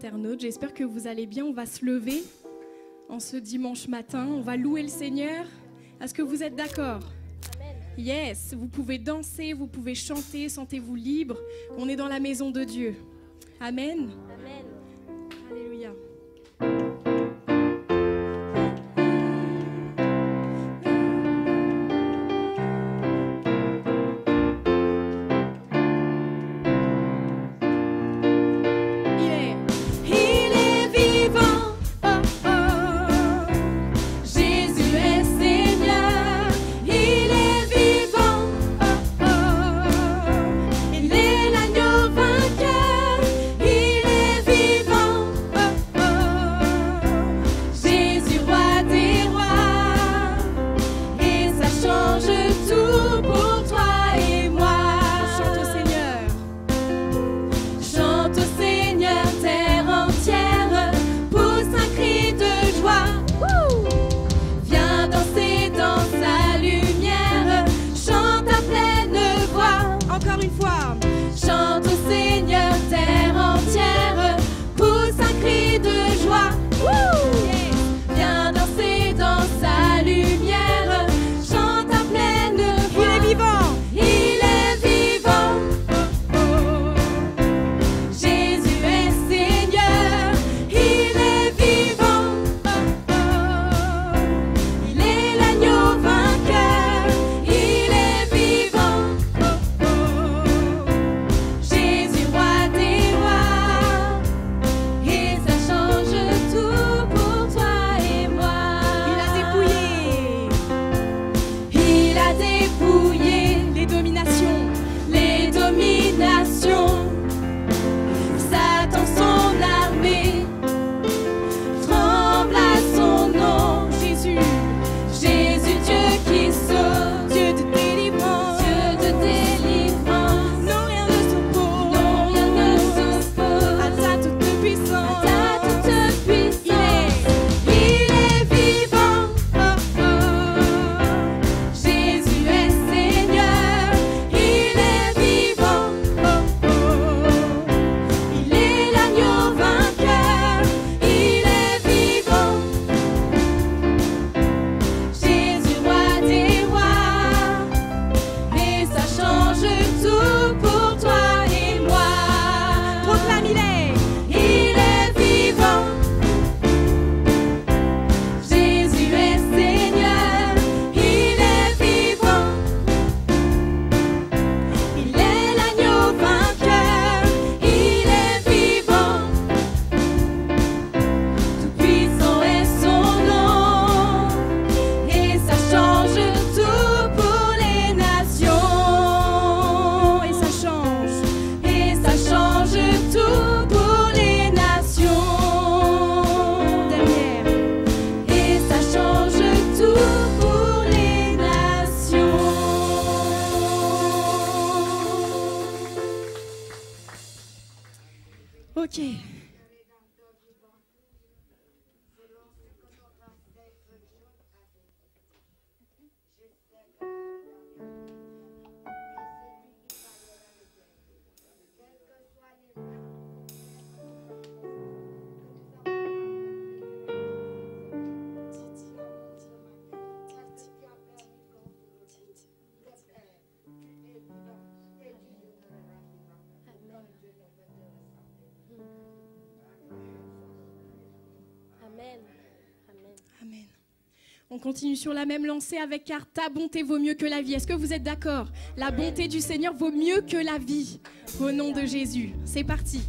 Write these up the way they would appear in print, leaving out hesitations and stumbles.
internautes, j'espère que vous allez bien. On va se lever en ce dimanche matin, on va louer le Seigneur. Est-ce que vous êtes d'accord? Yes, vous pouvez danser, vous pouvez chanter, sentez-vous libre. On est dans la maison de Dieu. Amen. Amen. Alléluia. Ok. Amen. On continue sur la même lancée avec « Car ta bonté vaut mieux que la vie ». Est-ce que vous êtes d'accord? La bonté du Seigneur vaut mieux que la vie. Au nom de Jésus. C'est parti.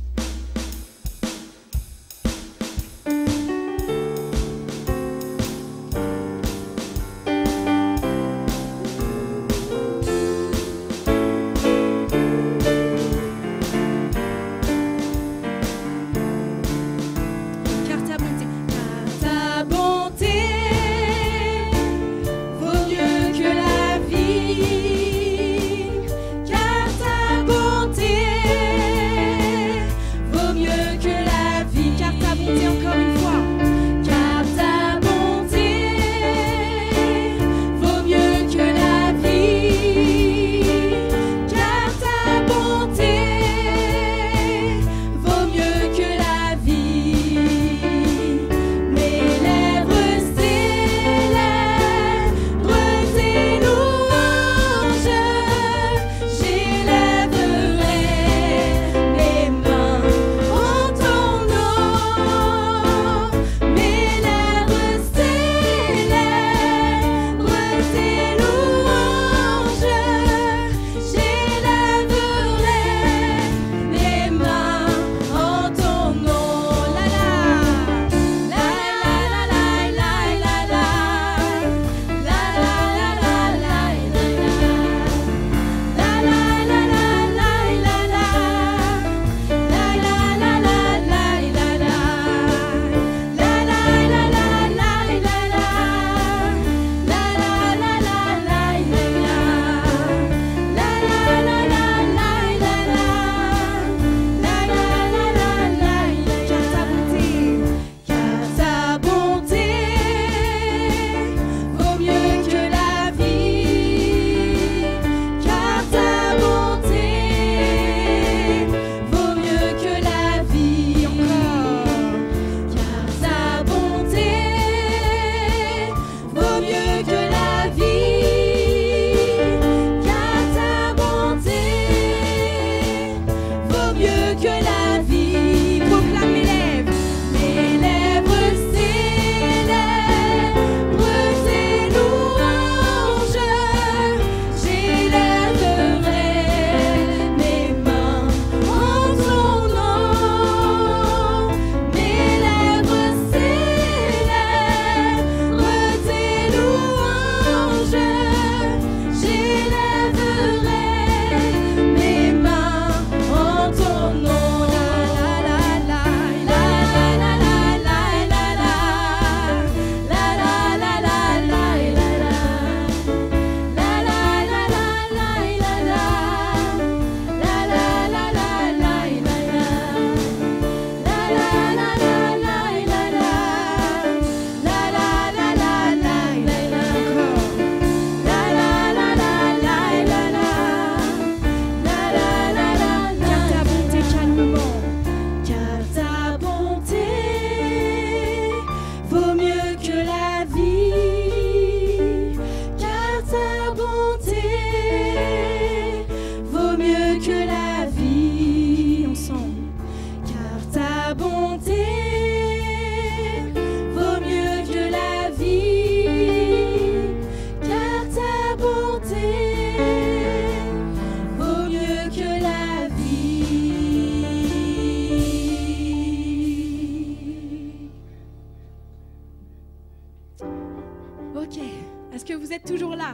Est-ce que vous êtes toujours là?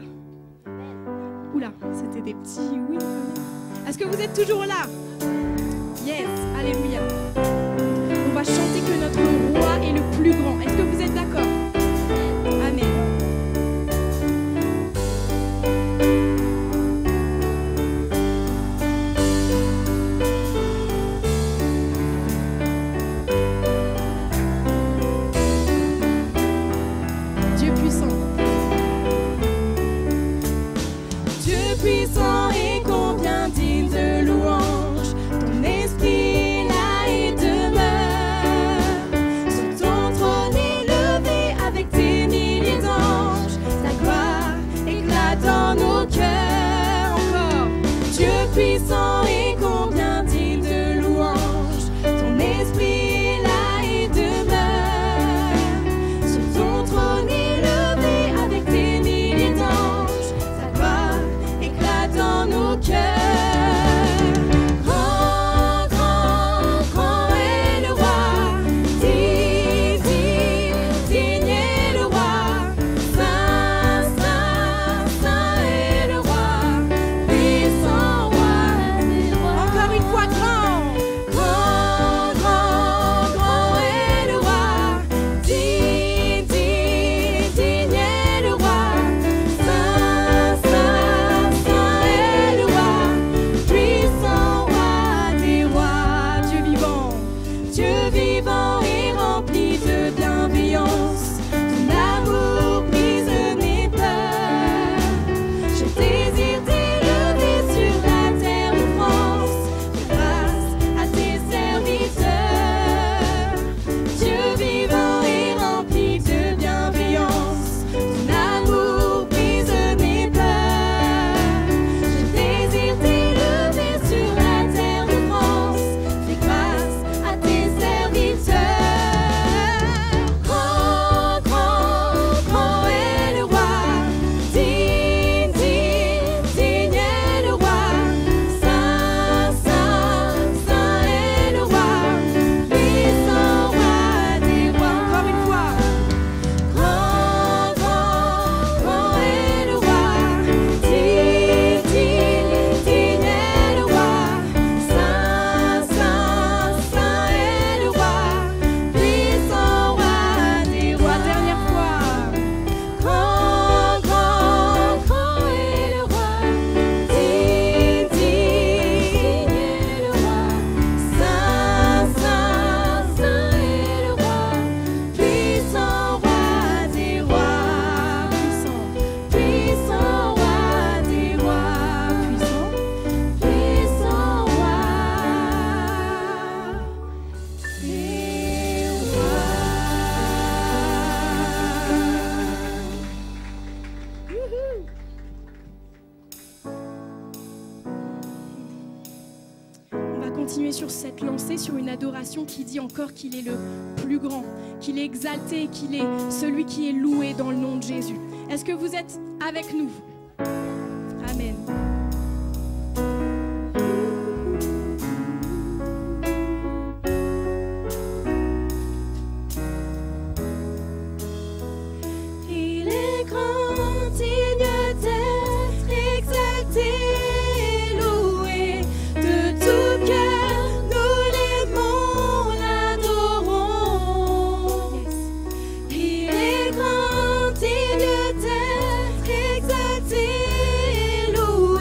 Oula, c'était des petits oui. Est-ce que vous êtes toujours là? Yes, alléluia. On va chanter que notre roi est le plus grand. Est-ce que vous êtes d'accord? Amen. Dieu puissant. Dieu puissant et combien digne de louange. Ton esprit là et demeure. Sur ton trône élevé avec tes milliers d'anges. Ta gloire éclate dans nos cœurs encore. Dieu puissant et combien digne de louange. Ton esprit est là et demeure. Sur ton trône élevé avec tes milliers d'anges. Ta gloire éclate dans nos cœurs. Grand, grand, grand est le roi. Digne, digne, digne est le roi. Saint, saint, saint est le roi. Puissant roi des rois. Encore une fois, grand. Grand, grand, grand est le roi. Digne, digne, digne est le roi. Saint, saint, saint est le roi. Puissant roi des rois. Dieu vivant et rempli de bienveillance. Ton amour brise mes peurs. Je désire t'élever sur la terre de France. Fais grâce à tes serviteurs. Dieu vivant et rempli de bienveillance. Ton amour brise mes peurs. Je désire t'élever sur la terre de France. Fais grâce à tes serviteurs. Grand, grand, grand est le roi. Digne, digne, digne est le roi. Saint, saint, saint est le roi. Puissant roi des rois. Encore une fois. Grand, grand, grand est le roi. Digne, digne, digne est le roi. Saint, saint, saint est le roi. Puissant roi des rois. Dernière fois. Grand, grand, grand est le roi. Digne, digne est le roi. Saint, saint, saint est le roi. Puissant roi des rois. Puissant, puissant roi des rois. Puissant, puissant roi des rois. Youhou. On va continuer sur cette lancée, sur une adoration qui dit encore qu'il est le plus grand, qu'il est exalté, qu'il est celui qui est loué dans le nom de Jésus. Est-ce que vous êtes avec nous? Amen. Il est grand, digne d'être exalté, loué de tout cœur, nous l'aimons, l'adorons. Il est grand, digne d'être exalté, loué.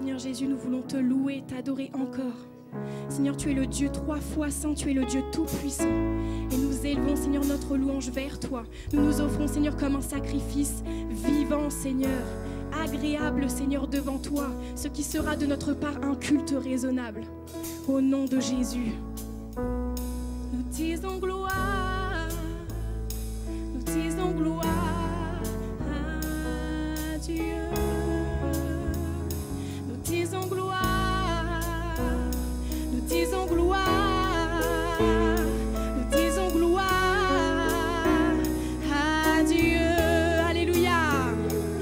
Seigneur Jésus, nous voulons te louer, t'adorer encore. Seigneur, tu es le Dieu 3 fois saint, tu es le Dieu tout-puissant. Et nous élevons, Seigneur, notre louange vers toi. Nous nous offrons, Seigneur, comme un sacrifice vivant, Seigneur, agréable, Seigneur, devant toi, ce qui sera de notre part un culte raisonnable. Au nom de Jésus, nous disons gloire, nous disons gloire à Dieu. Nous disons gloire, nous disons gloire, nous disons gloire à Dieu. Alléluia.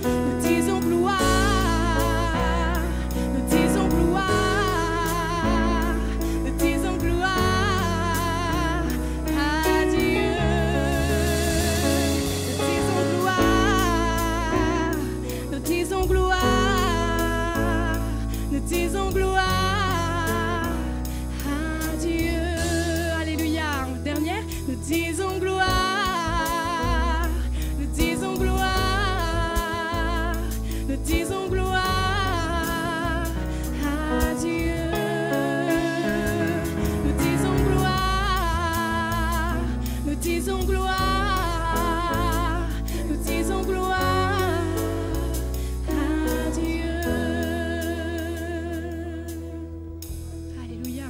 Nous disons gloire, nous disons gloire, nous disons gloire à Dieu. Nous disons gloire, nous disons gloire à Dieu. Alléluia. Dernière, nous disons gloire, nous disons gloire, nous disons gloire à Dieu. Nous disons gloire, nous disons gloire, nous disons gloire à Dieu. Alléluia.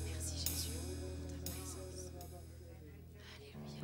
Merci Jésus pour ta présence. Alléluia.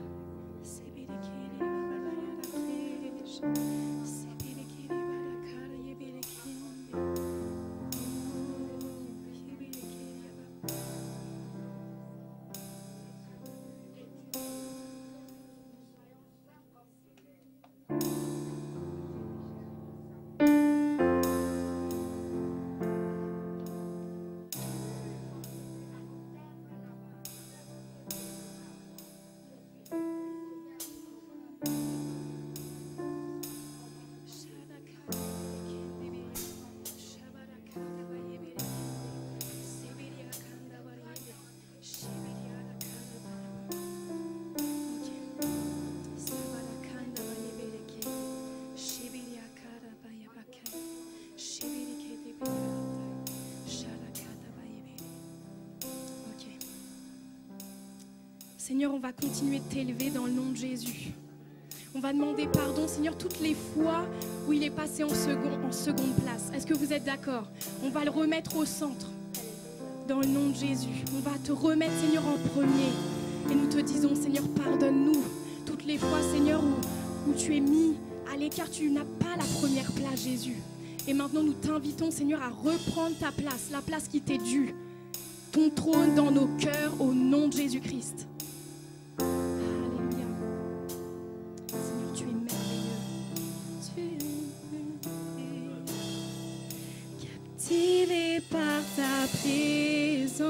Seigneur, on va continuer de t'élever dans le nom de Jésus. On va demander pardon, Seigneur, toutes les fois où il est passé en seconde place. Est-ce que vous êtes d'accord? On va le remettre au centre, dans le nom de Jésus. On va te remettre, Seigneur, en premier. Et nous te disons, Seigneur, pardonne-nous toutes les fois, Seigneur, où tu es mis à l'écart. Tu n'as pas la première place, Jésus. Et maintenant, nous t'invitons, Seigneur, à reprendre ta place, la place qui t'est due. Ton trône dans nos cœurs, au nom de Jésus-Christ. Alléluia. Seigneur, tu es merveilleux. Tu es captivé par ta présence.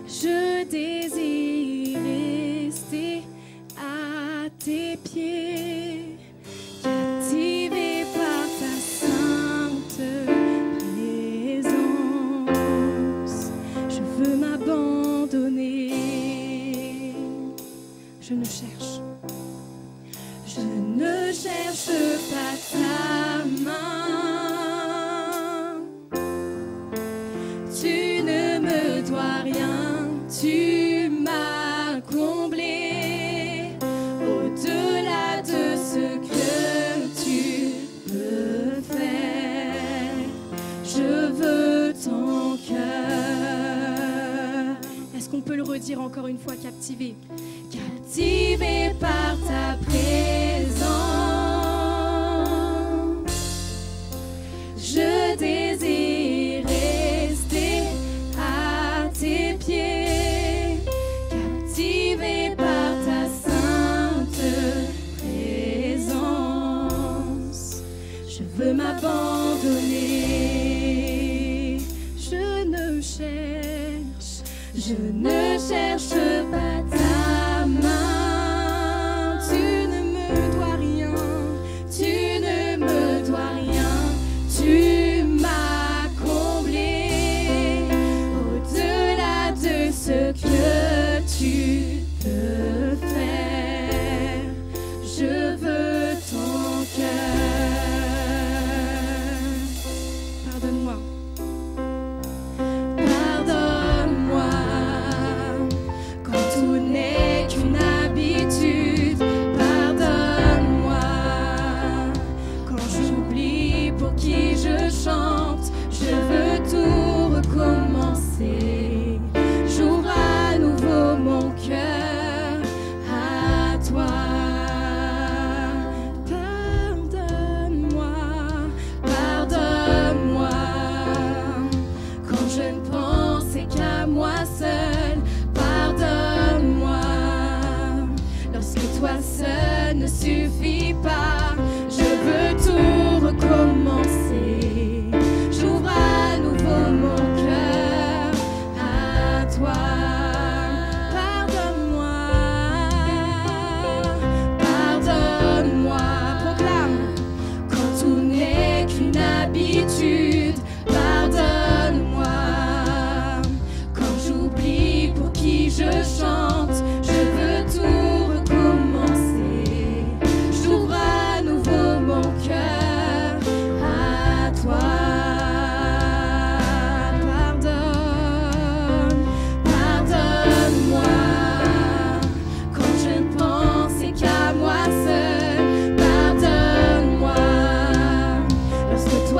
Je désire rester à tes pieds, captivé par ta sainte présence. Je veux m'abandonner. Je ne cherche pas ta main. Tu ne me dois rien. Tu m'as comblé au-delà de ce que tu peux faire. Je veux ton cœur. Est-ce qu'on peut le redire encore une fois? Captivé. Captivé par ta présence. Je désire rester à tes pieds, captivé par ta sainte présence. Je veux m'abandonner. Je ne cherche pas ta main. Tu ne me dois rien. Tu ne me dois rien. Tu m'as comblé au-delà de ce que tu peux faire. Je veux ton cœur.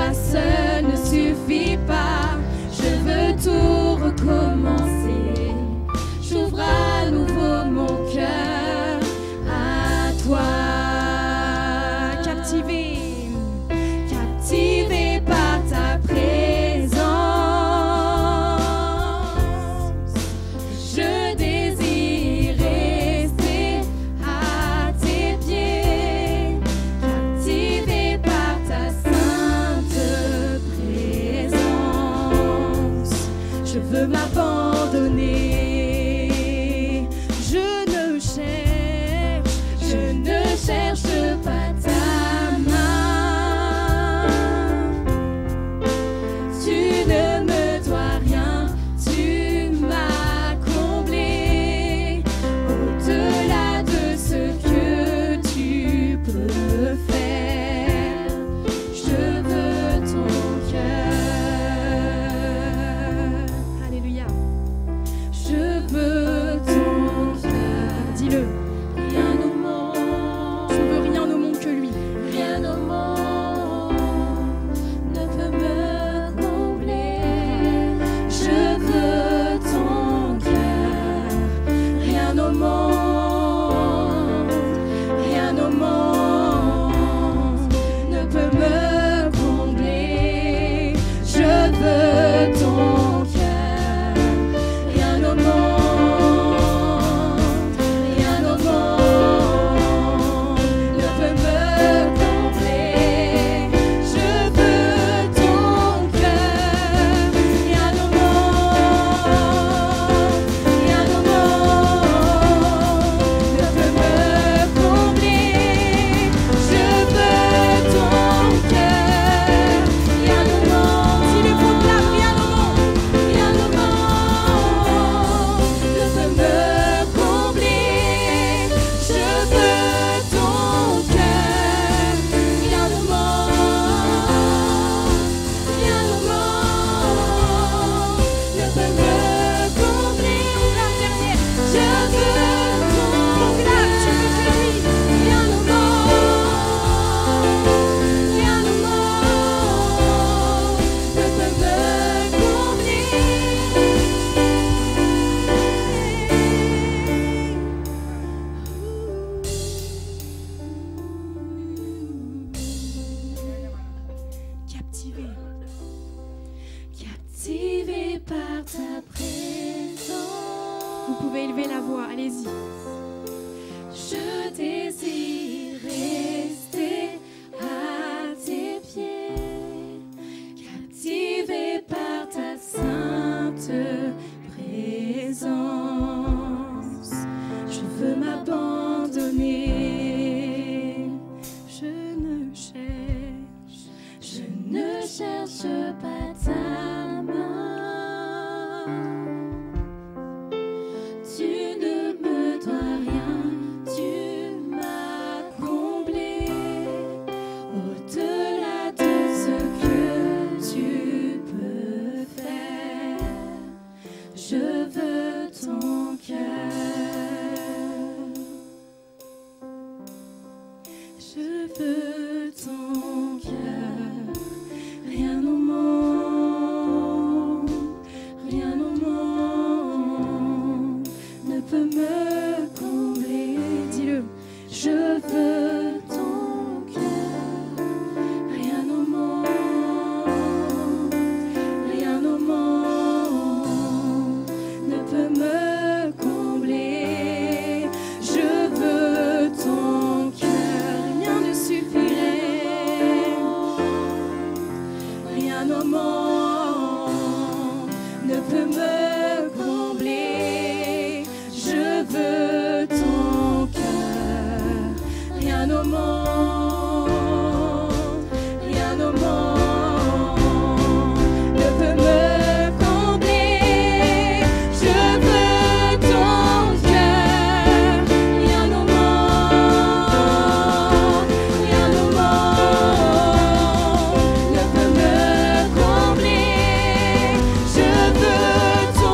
toi seul ne suffit pas. Je veux tout recommencer. J'ouvre à nouveau mon cœur à toi. Captivé, captivé par ta présence. Je désire rester à tes pieds, captivé par ta sainte présence. Je veux m'abandonner. Je ne cherche pas ta main. Tu ne me dois rien, tu m'as comblé. Au-delà de ce que tu peux faire, je veux ton cœur. Alléluia. Je veux ton cœur. Dis-le. Rien au monde. Je veux rien au monde que lui. Rien au monde ne peut me combler. Je veux ton cœur. Rien au monde. Rien au monde ne peut me combler. Je veux ton cœur. Rien au monde. Rien au monde ne peut me combler. Je veux ton cœur. Rien au monde. Rien au monde ne peut me combler. Je veux ton cœur. Rien au monde. Si le proclame, rien au monde. Rien au monde ne peut me combler. Je veux ton cœur. Rien au monde. Rien au monde ne peut me combler. La dernière. Je veux ton cœur. Tu veux que lui. Rien au monde. Rien au monde ne peut me combler. Captivé, captivé par ta présence. Vous pouvez élever la voix, allez-y. Je désire rester à tes pieds, captivé par ta sainte présence. Je veux m'abandonner. Je ne cherche pas ta main. Tu ne me dois rien, tu m'as comblé. Au-delà de ce que tu peux faire, je veux ton cœur. Je veux ton cœur. Rien au monde, rien au monde ne peut me combler. Dis-le. Je veux ton cœur. Rien au monde, rien au monde ne peut me combler. Je veux ton cœur. Rien ne suffirait. Rien au monde ne peut me combler. Je veux ton cœur. Rien au monde, rien au monde ne peut me combler. Je veux ton cœur. Rien au monde, rien au monde ne peut me combler. Je veux ton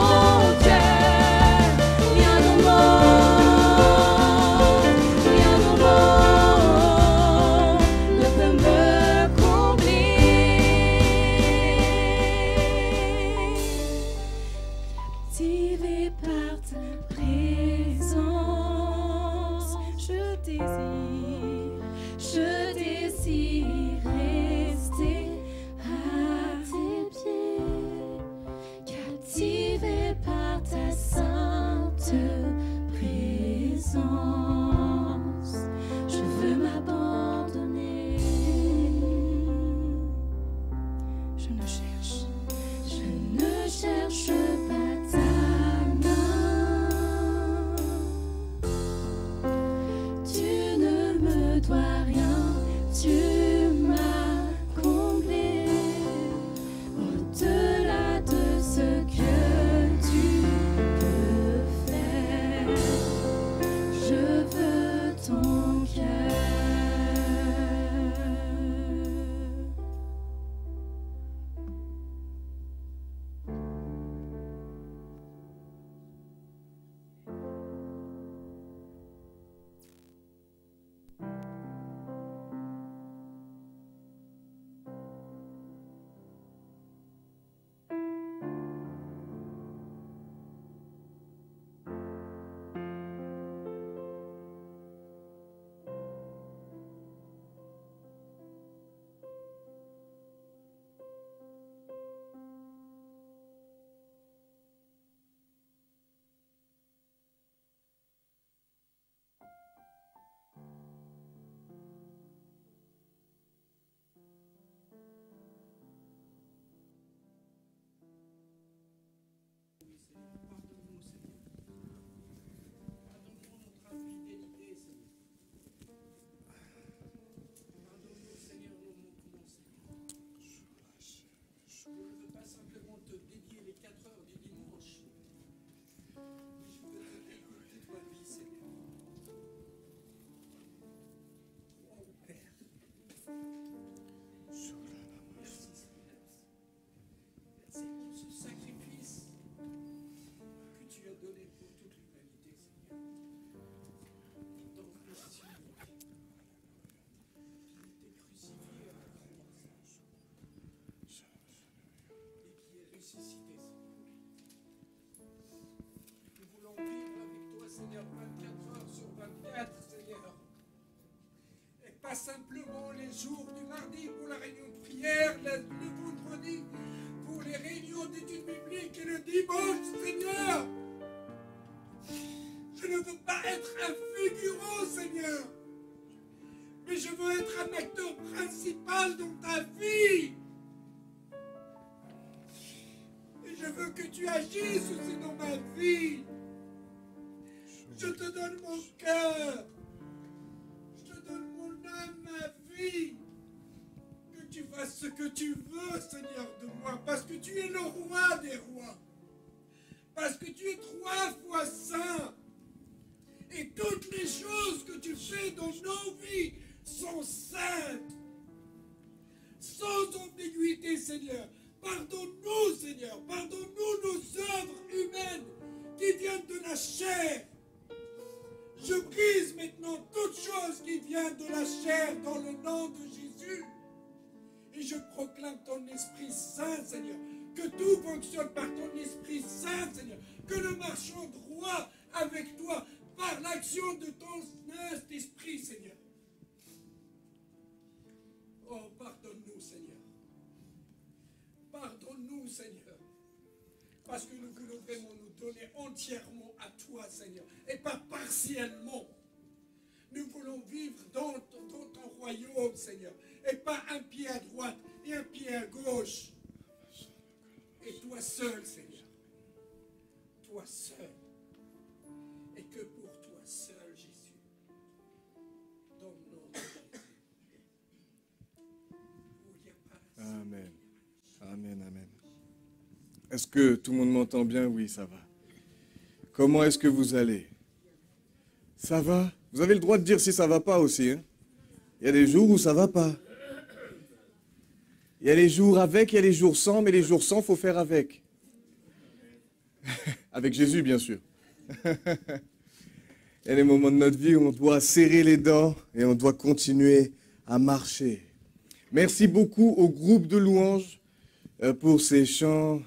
Pardonne-nous, Seigneur. Pardonne-nous notre infidélité, Seigneur. Pardonne-nous, Seigneur, nos manquements, Seigneur. Je ne veux pas simplement te dédier les 4 heures du dimanche, mais je veux te dédier toute ma vie, Seigneur. Oh Père, merci, Seigneur. Merci pour ce sacrifice que tu as donné pour toute l'humanité, Seigneur. Dans le Messie, qui était crucifié à la croix et qui est ressuscité, Seigneur. Nous voulons vivre avec toi, Seigneur, 24 heures sur 24, Seigneur. Et pas simplement les jours du mardi pour la réunion de prière, le vendredi pour les réunions d'études bibliques et le dimanche, Seigneur. Je ne veux pas être un figurant, Seigneur, mais je veux être un acteur principal dans ta vie. Et je veux que tu agisses aussi dans ma vie. Je te donne mon cœur. Je te donne mon âme, ma vie. Que tu fasses ce que tu veux, Seigneur, de moi. Parce que tu es le roi des rois. Parce que tu es 3 fois saint. Et toutes les choses que tu fais dans nos vies sont saintes. Sans ambiguïté, Seigneur. Pardonne-nous, Seigneur. Pardonne-nous nos œuvres humaines qui viennent de la chair. Je brise maintenant toute chose qui vient de la chair dans le nom de Jésus. Et je proclame ton Esprit Saint, Seigneur. Que tout fonctionne par ton Esprit Saint, Seigneur. Que nous marchons droit avec toi par l'action de ton Saint-Esprit, Seigneur. Oh, pardonne-nous, Seigneur. Pardonne-nous, Seigneur. Parce que nous voulons vraiment nous donner entièrement à toi, Seigneur. Et pas partiellement. Nous voulons vivre dans ton royaume, Seigneur. Et pas un pied à droite et un pied à gauche. Et toi seul, Seigneur. Toi seul. Et que pour toi seul, Jésus. Dans le nom de Jésus. Amen. Amen, amen. Est-ce que tout le monde m'entend bien? Oui, ça va. Comment est-ce que vous allez? Ça va? Vous avez le droit de dire si ça ne va pas aussi. Hein? Il y a des jours où ça ne va pas. Il y a les jours avec, il y a les jours sans, mais les jours sans, il faut faire avec. Avec Jésus, bien sûr. Il y a des moments de notre vie où on doit serrer les dents et on doit continuer à marcher. Merci beaucoup au groupe de louanges pour ces chants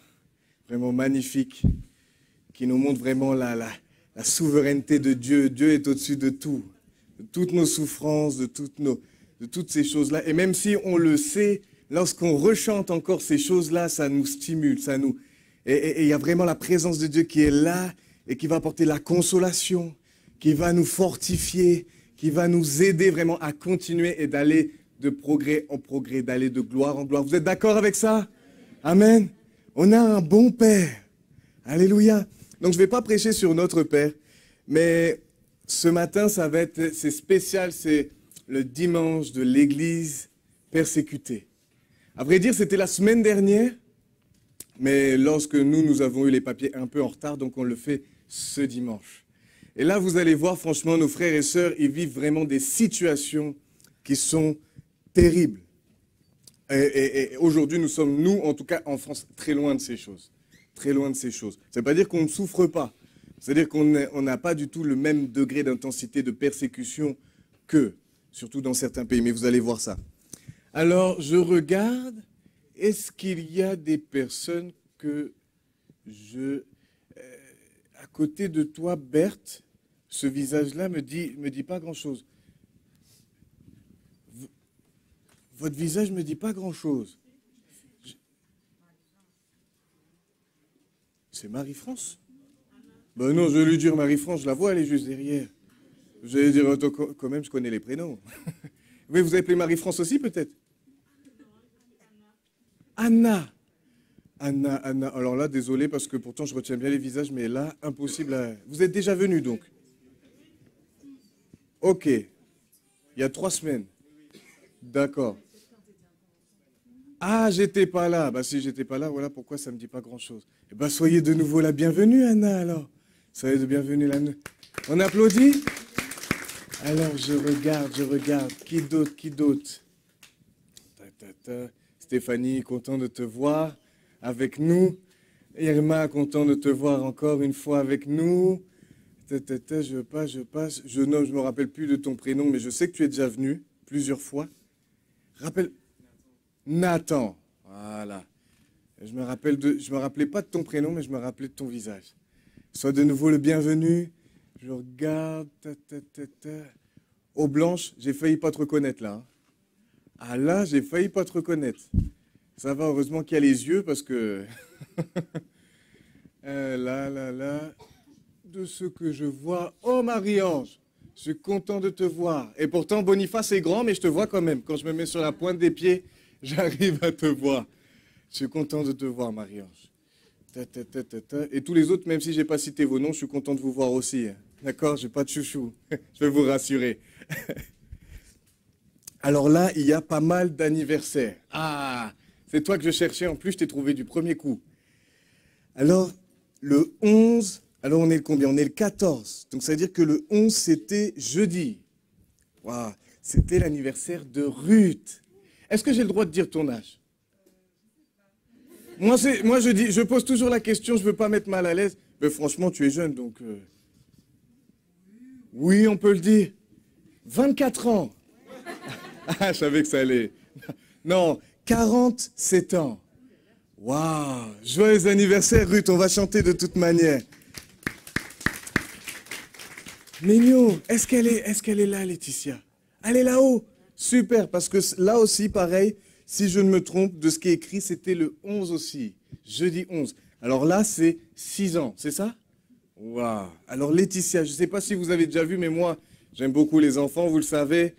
vraiment magnifiques qui nous montrent vraiment la souveraineté de Dieu. Dieu est au-dessus de tout, de toutes nos souffrances, de toutes ces choses-là. Et même si on le sait, lorsqu'on rechante encore ces choses-là, ça nous stimule, et il y a vraiment la présence de Dieu qui est là et qui va apporter la consolation, qui va nous fortifier, qui va nous aider vraiment à continuer et d'aller de progrès en progrès, d'aller de gloire en gloire. Vous êtes d'accord avec ça? Amen. On a un bon Père. Alléluia. Donc, je ne vais pas prêcher sur notre Père, mais ce matin, c'est spécial, c'est le dimanche de l'Église persécutée. À vrai dire, c'était la semaine dernière, mais lorsque nous avons eu les papiers un peu en retard, donc on le fait ce dimanche. Et là, vous allez voir, franchement, nos frères et sœurs, ils vivent vraiment des situations qui sont terribles. Et aujourd'hui, nous sommes, nous, en tout cas en France, très loin de ces choses. Très loin de ces choses. Ça ne veut pas dire qu'on ne souffre pas. C'est-à-dire qu'on n'a pas du tout le même degré d'intensité de persécution qu'eux, surtout dans certains pays. Mais vous allez voir ça. Alors, je regarde, est-ce qu'il y a des personnes que à côté de toi, Berthe, ce visage-là me dit pas grand-chose. Votre visage ne me dit pas grand-chose. C'est Marie-France? Ben non, je vais lui dire Marie-France, je la vois, elle est juste derrière. Je vais dire, quand même, je connais les prénoms. Mais vous appelez Marie-France aussi, peut-être? Anna. Anna, alors là, désolé parce que pourtant je retiens bien les visages, mais là, impossible à... Vous êtes déjà venu donc? Ok. Il y a 3 semaines. D'accord. Ah, j'étais pas là. Bah si j'étais pas là, voilà pourquoi ça me dit pas grand-chose. Eh ben soyez de nouveau la bienvenue, Anna, alors. Soyez de bienvenue là. On applaudit? Alors, je regarde. Qui d'autre? Stéphanie, content de te voir avec nous. Irma, content de te voir encore une fois avec nous. Je passe. Je me rappelle plus de ton prénom, mais je sais que tu es déjà venu plusieurs fois. Nathan. Voilà. Je me rappelais pas de ton prénom, mais je me rappelais de ton visage. Sois de nouveau le bienvenu. Je regarde. Oh, Blanche, j'ai failli pas te reconnaître là. Ah là, j'ai failli pas te reconnaître. Ça va, heureusement qu'il y a les yeux parce que... là. De ce que je vois... Oh, Marie-Ange, je suis content de te voir. Et pourtant, Boniface est grand, mais je te vois quand même. Quand je me mets sur la pointe des pieds, j'arrive à te voir. Je suis content de te voir, Marie-Ange. Et tous les autres, même si je n'ai pas cité vos noms, je suis content de vous voir aussi. D'accord? Je n'ai pas de chouchou. Je vais vous rassurer. Alors là, il y a pas mal d'anniversaires. Ah, c'est toi que je cherchais. En plus, je t'ai trouvé du premier coup. Alors, le 11, alors on est le combien? On est le 14. Donc ça veut dire que le 11, c'était jeudi. Waouh, c'était l'anniversaire de Ruth. Est-ce que j'ai le droit de dire ton âge? Moi, je pose toujours la question, je ne veux pas mettre mal à l'aise. Mais franchement, tu es jeune, donc... Oui, on peut le dire. 24 ans. Ah, je savais que ça allait. Non, 47 ans. Waouh! Joyeux anniversaire, Ruth. On va chanter de toute manière. Mignon, est-ce qu'elle est là, Laetitia? Elle est là-haut. Super, parce que là aussi, pareil, si je ne me trompe, de ce qui est écrit, c'était le 11 aussi. Jeudi 11. Alors là, c'est 6 ans, c'est ça? Waouh! Alors Laetitia, je ne sais pas si vous avez déjà vu, mais moi, j'aime beaucoup les enfants, vous le savez,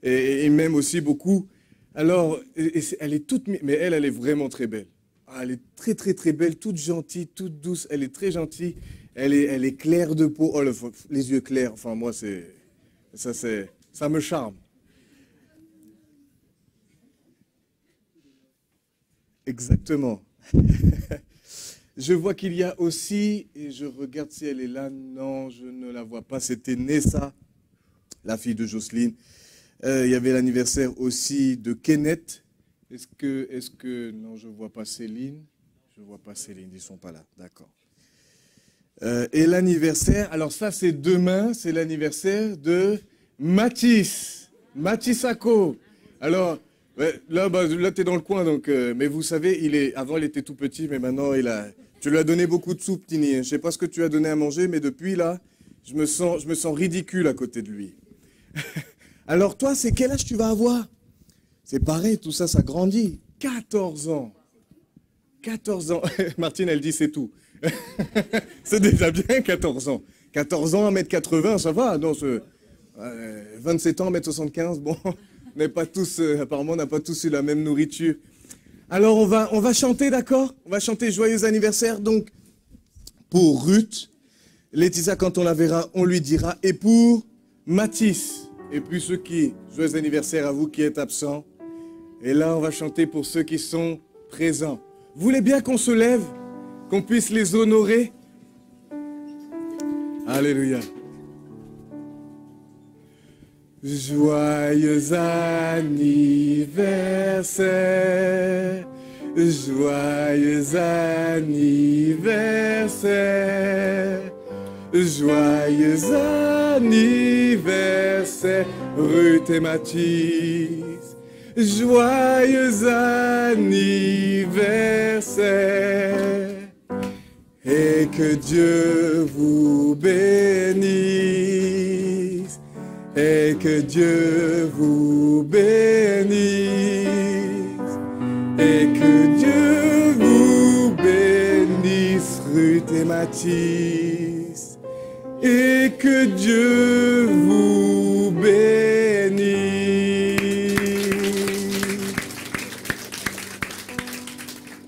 et même aussi beaucoup. Alors, elle est toute... Mais elle est vraiment très belle. Ah, elle est très, très, très belle, toute gentille, toute douce. Elle est très gentille. Elle est claire de peau. Oh, les yeux clairs. Enfin, moi, ça me charme. Exactement. Je vois qu'il y a aussi, et je regarde si elle est là. Non, je ne la vois pas. C'était Nessa, la fille de Jocelyne. Il y avait l'anniversaire aussi de Kenneth. Est-ce que... Non, je ne vois pas Céline. Je ne vois pas Céline, ils ne sont pas là. D'accord. Et l'anniversaire, alors ça c'est demain, c'est l'anniversaire de Mathis. Mathis Sako. Alors, là tu es dans le coin, donc, mais vous savez, avant il était tout petit, mais maintenant tu lui as donné beaucoup de soupe, Tini. Je ne sais pas ce que tu as donné à manger, mais depuis là, je me sens ridicule à côté de lui. Alors toi, c'est quel âge tu vas avoir? C'est pareil, tout ça, ça grandit. 14 ans. 14 ans. Martine, elle dit c'est tout. C'est déjà bien 14 ans. 14 ans, 1m80, ça va. Non, 27 ans, 1m75, bon, on n'est pas tous, apparemment, on n'a pas tous eu la même nourriture. Alors, on va chanter, d'accord? On va chanter Joyeux anniversaire, donc, pour Ruth. Laetitia, quand on la verra, on lui dira. Et pour Mathis. Et puis ceux qui... Joyeux anniversaire à vous qui êtes absents. Et là, on va chanter pour ceux qui sont présents. Vous voulez bien qu'on se lève? Qu'on puisse les honorer? Alléluia. Joyeux anniversaire. Joyeux anniversaire. Joyeux anniversaire, Ruth et Mathis. Joyeux anniversaire. Et que Dieu vous bénisse. Et que Dieu vous bénisse. Et que Dieu vous bénisse, Ruth et Mathis. Et que Dieu vous bénisse.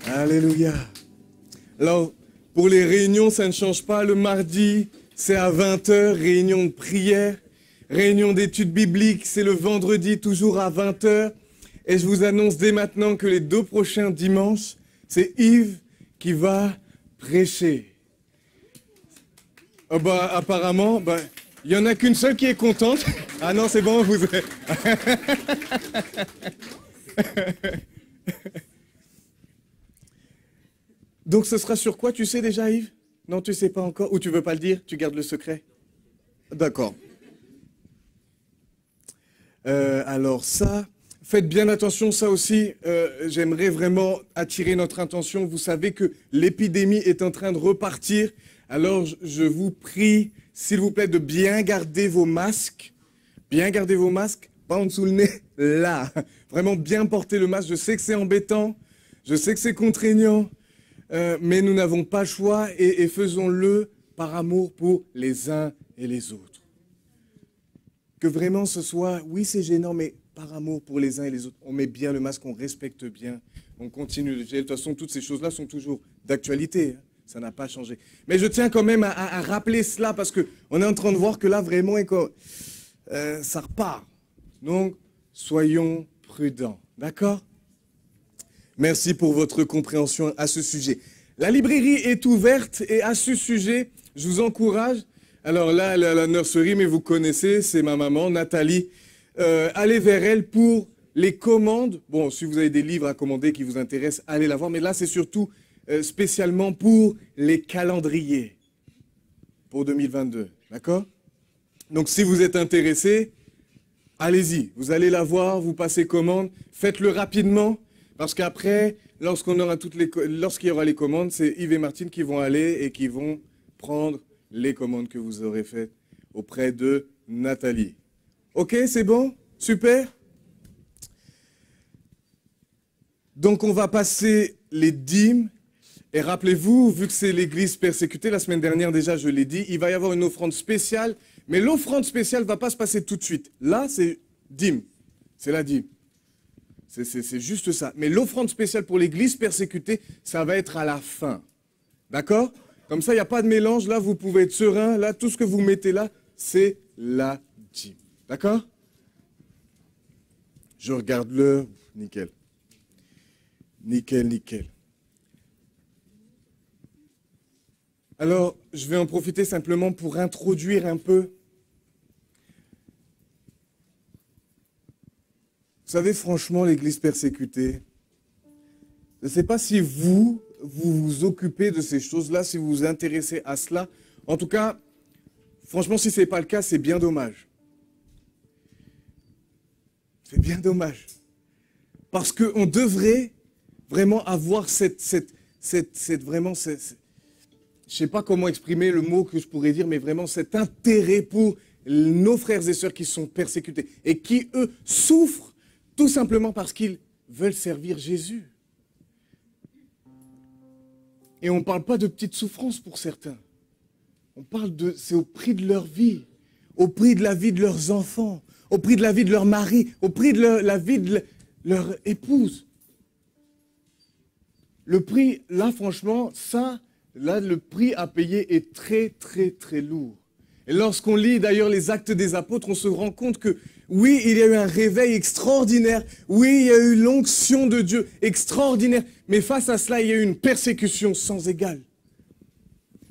Alléluia. Alors, pour les réunions, ça ne change pas. Le mardi, c'est à 20 h, réunion de prière. Réunion d'études bibliques, c'est le vendredi, toujours à 20 h. Et je vous annonce dès maintenant que les 2 prochains dimanches, c'est Yves qui va prêcher. Oh bah, apparemment, bah, il n'y en a qu'une seule qui est contente. Ah non, c'est bon, vous... Donc ce sera sur quoi, tu sais déjà, Yves? Non, tu sais pas encore? Ou tu veux pas le dire? Tu gardes le secret? D'accord. Alors ça, faites bien attention, ça aussi, j'aimerais vraiment attirer notre attention. Vous savez que l'épidémie est en train de repartir. Alors je vous prie, s'il vous plaît, de bien garder vos masques. Bien garder vos masques, pas en dessous le nez, là. Vraiment bien porter le masque. Je sais que c'est embêtant, je sais que c'est contraignant, mais nous n'avons pas le choix et faisons-le par amour pour les uns et les autres. Que vraiment ce soit, oui c'est gênant, mais par amour pour les uns et les autres, on met bien le masque, on respecte bien, on continue de gel. De toute façon, toutes ces choses-là sont toujours d'actualité, hein. Ça n'a pas changé. Mais je tiens quand même à rappeler cela parce qu'on est en train de voir que là, vraiment, ça repart. Donc, soyons prudents, d'accord? Merci pour votre compréhension à ce sujet. La librairie est ouverte et à ce sujet, je vous encourage. Alors là, la nurserie, mais vous connaissez, c'est ma maman, Nathalie. Allez vers elle pour les commandes. Bon, si vous avez des livres à commander qui vous intéressent, allez la voir. Mais là, c'est surtout spécialement pour les calendriers pour 2022. D'accord? Donc, si vous êtes intéressé, allez-y. Vous allez la voir, vous passez commande. Faites-le rapidement parce qu'après, lorsqu'il y aura les commandes, c'est Yves et Martine qui vont aller et qui vont prendre les commandes que vous aurez faites auprès de Nathalie. Ok, c'est bon? Super. Donc, on va passer les dîmes. Et rappelez-vous, vu que c'est l'église persécutée, la semaine dernière déjà, je l'ai dit, il va y avoir une offrande spéciale. Mais l'offrande spéciale ne va pas se passer tout de suite. Là, c'est dîme. C'est la dîme. C'est juste ça. Mais l'offrande spéciale pour l'église persécutée, ça va être à la fin. D'accord? Comme ça, il n'y a pas de mélange. Là, vous pouvez être serein. Là, tout ce que vous mettez là, c'est la dîme. D'accord? Je regarde l'heure. Nickel. Nickel, nickel. Alors, je vais en profiter simplement pour introduire un peu. Vous savez, franchement, l'église persécutée, je ne sais pas si vous vous occupez de ces choses-là, si vous vous intéressez à cela. En tout cas, franchement, si ce n'est pas le cas, c'est bien dommage. C'est bien dommage. Parce qu'on devrait vraiment avoir vraiment je ne sais pas comment exprimer le mot que je pourrais dire, mais vraiment cet intérêt pour nos frères et sœurs qui sont persécutés et qui, eux, souffrent tout simplement parce qu'ils veulent servir Jésus. Et on ne parle pas de petites souffrances pour certains. On parle c'est au prix de leur vie, au prix de la vie de leurs enfants, au prix de la vie de leur mari, au prix de la vie de leur épouse. Le prix, là, franchement, là, le prix à payer est très, très, très lourd. Et lorsqu'on lit d'ailleurs les Actes des Apôtres, on se rend compte que oui, il y a eu un réveil extraordinaire. Oui, il y a eu l'onction de Dieu extraordinaire. Mais face à cela, il y a eu une persécution sans égale.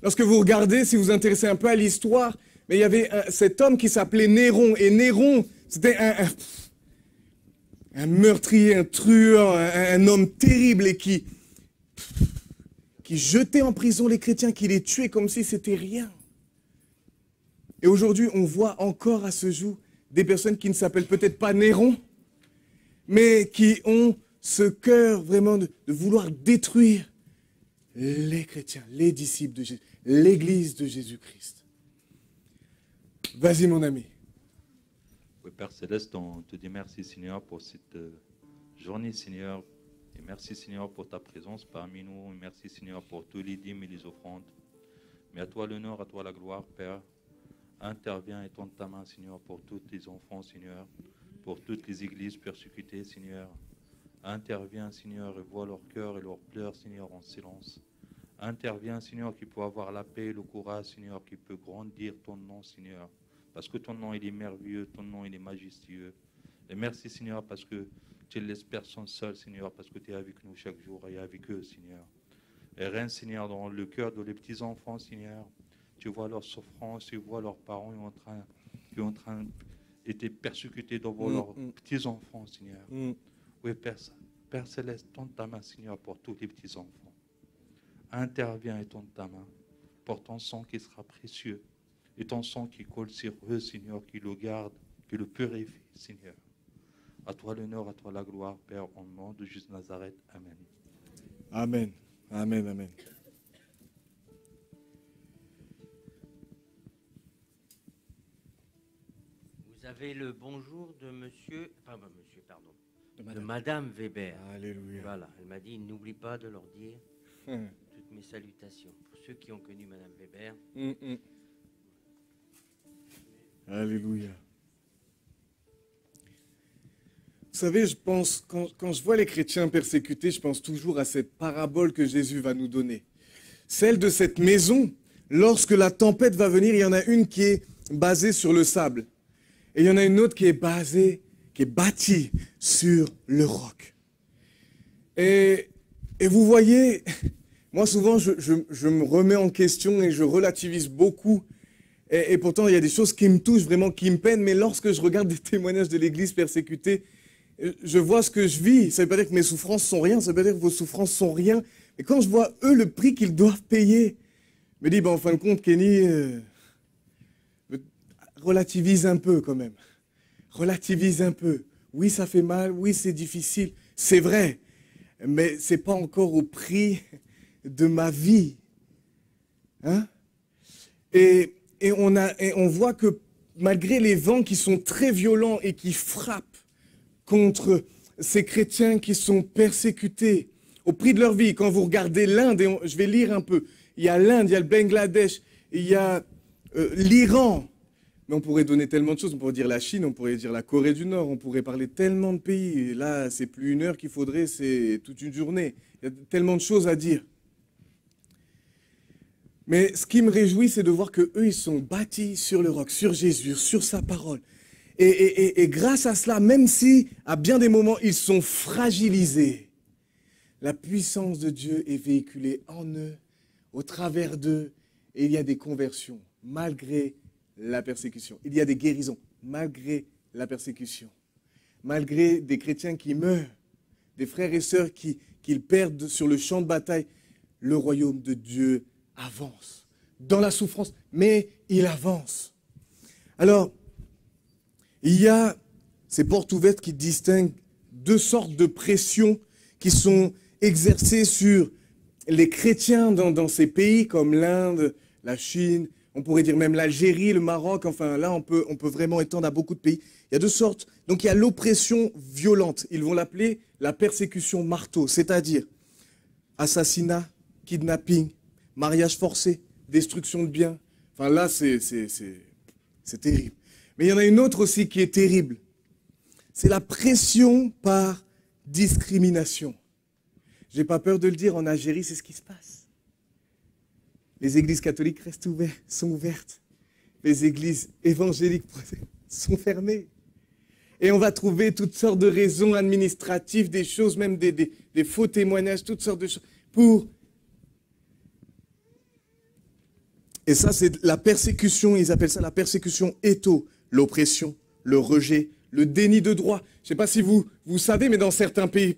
Lorsque vous regardez, si vous vous intéressez un peu à l'histoire, mais il y avait cet homme qui s'appelait Néron. Et Néron, c'était un meurtrier, un truand, un homme terrible et qui jetait en prison les chrétiens, qui les tuait comme si c'était rien. Et aujourd'hui, on voit encore à ce jour des personnes qui ne s'appellent peut-être pas Néron, mais qui ont ce cœur vraiment de vouloir détruire les chrétiens, les disciples de Jésus, l'église de Jésus-Christ. Vas-y, mon ami. Oui, Père Céleste, on te dit merci, Seigneur, pour cette journée, Seigneur. Et merci, Seigneur, pour ta présence parmi nous. Et merci, Seigneur, pour tous les dîmes et les offrandes. Mais à toi l'honneur, à toi la gloire, Père. Interviens et tends ta main, Seigneur, pour tous tes enfants, Seigneur, pour toutes les églises persécutées, Seigneur. Interviens, Seigneur, et vois leur cœur et leurs pleurs, Seigneur, en silence. Interviens, Seigneur, qui peut avoir la paix et le courage, Seigneur, qui peut grandir ton nom, Seigneur. Parce que ton nom, il est merveilleux, ton nom, il est majestueux. Et merci, Seigneur, parce que tu ne laisses personne seul, Seigneur, parce que tu es avec nous chaque jour et avec eux, Seigneur. Et règne, Seigneur, dans le cœur de les petits-enfants, Seigneur. Tu vois leur souffrance, tu vois leurs parents qui sont en train d'être persécutés devant leurs petits-enfants, Seigneur. Oui, Père Céleste, tends ta main, Seigneur, pour tous les petits-enfants. Interviens et tends ta main pour ton sang qui sera précieux et ton sang qui colle sur eux, Seigneur, qui le garde, qui le purifie, Seigneur. À toi l'honneur, à toi la gloire, Père, au nom de Jésus de Nazareth. Amen. Amen. Amen, amen. Vous avez le bonjour de de Madame Weber. Alléluia. Voilà, elle m'a dit, n'oublie pas de leur dire toutes mes salutations. Pour ceux qui ont connu Madame Weber. Alléluia. Vous savez, je pense, quand je vois les chrétiens persécutés, je pense toujours à cette parabole que Jésus va nous donner. Celle de cette maison, lorsque la tempête va venir, il y en a une qui est basée sur le sable. Et il y en a une autre qui est bâtie sur le roc. Et vous voyez, moi souvent, je me remets en question et je relativise beaucoup. Et pourtant, il y a des choses qui me touchent, vraiment, qui me peinent. Mais lorsque je regarde des témoignages de l'Église persécutée, je vois ce que je vis. Ça ne veut pas dire que mes souffrances sont rien, ça ne veut pas dire que vos souffrances sont rien. Et quand je vois, eux, le prix qu'ils doivent payer, je me dis, en fin de compte, Kenny, relativise un peu quand même. Relativise un peu. Oui, ça fait mal, oui, c'est difficile, c'est vrai. Mais ce n'est pas encore au prix de ma vie. Hein? Et on voit que malgré les vents qui sont très violents et qui frappent contre ces chrétiens qui sont persécutés au prix de leur vie, quand vous regardez l'Inde, et je vais lire un peu, il y a l'Inde, il y a le Bangladesh, il y a l'Iran, mais on pourrait donner tellement de choses, on pourrait dire la Chine, on pourrait dire la Corée du Nord, on pourrait parler tellement de pays, et là c'est plus une heure qu'il faudrait, c'est toute une journée, il y a tellement de choses à dire. Mais ce qui me réjouit, c'est de voir qu'eux, ils sont bâtis sur le roc, sur Jésus, sur sa parole. Et grâce à cela, même si à bien des moments, ils sont fragilisés, la puissance de Dieu est véhiculée en eux, au travers d'eux, et il y a des conversions, malgré la persécution. Il y a des guérisons, malgré la persécution. Malgré des chrétiens qui meurent, des frères et sœurs qu'ils perdent sur le champ de bataille, le royaume de Dieu avance dans la souffrance, mais il avance. Alors, il y a ces portes ouvertes qui distinguent deux sortes de pressions qui sont exercées sur les chrétiens dans ces pays comme l'Inde, la Chine, on pourrait dire même l'Algérie, le Maroc, enfin là on peut vraiment étendre à beaucoup de pays. Il y a deux sortes. Donc il y a l'oppression violente, ils vont l'appeler la persécution marteau, c'est-à-dire assassinat, kidnapping, mariage forcé, destruction de biens. Enfin là, c'est terrible. Mais il y en a une autre aussi qui est terrible. C'est la pression par discrimination. Je n'ai pas peur de le dire, en Algérie, c'est ce qui se passe. Les églises catholiques sont ouvertes. Les églises évangéliques sont fermées. Et on va trouver toutes sortes de raisons administratives, des choses, même des faux témoignages, toutes sortes de choses pour... Et ça, c'est la persécution, ils appellent ça la persécution étho, l'oppression, le rejet, le déni de droit. Je ne sais pas si vous savez, mais dans certains pays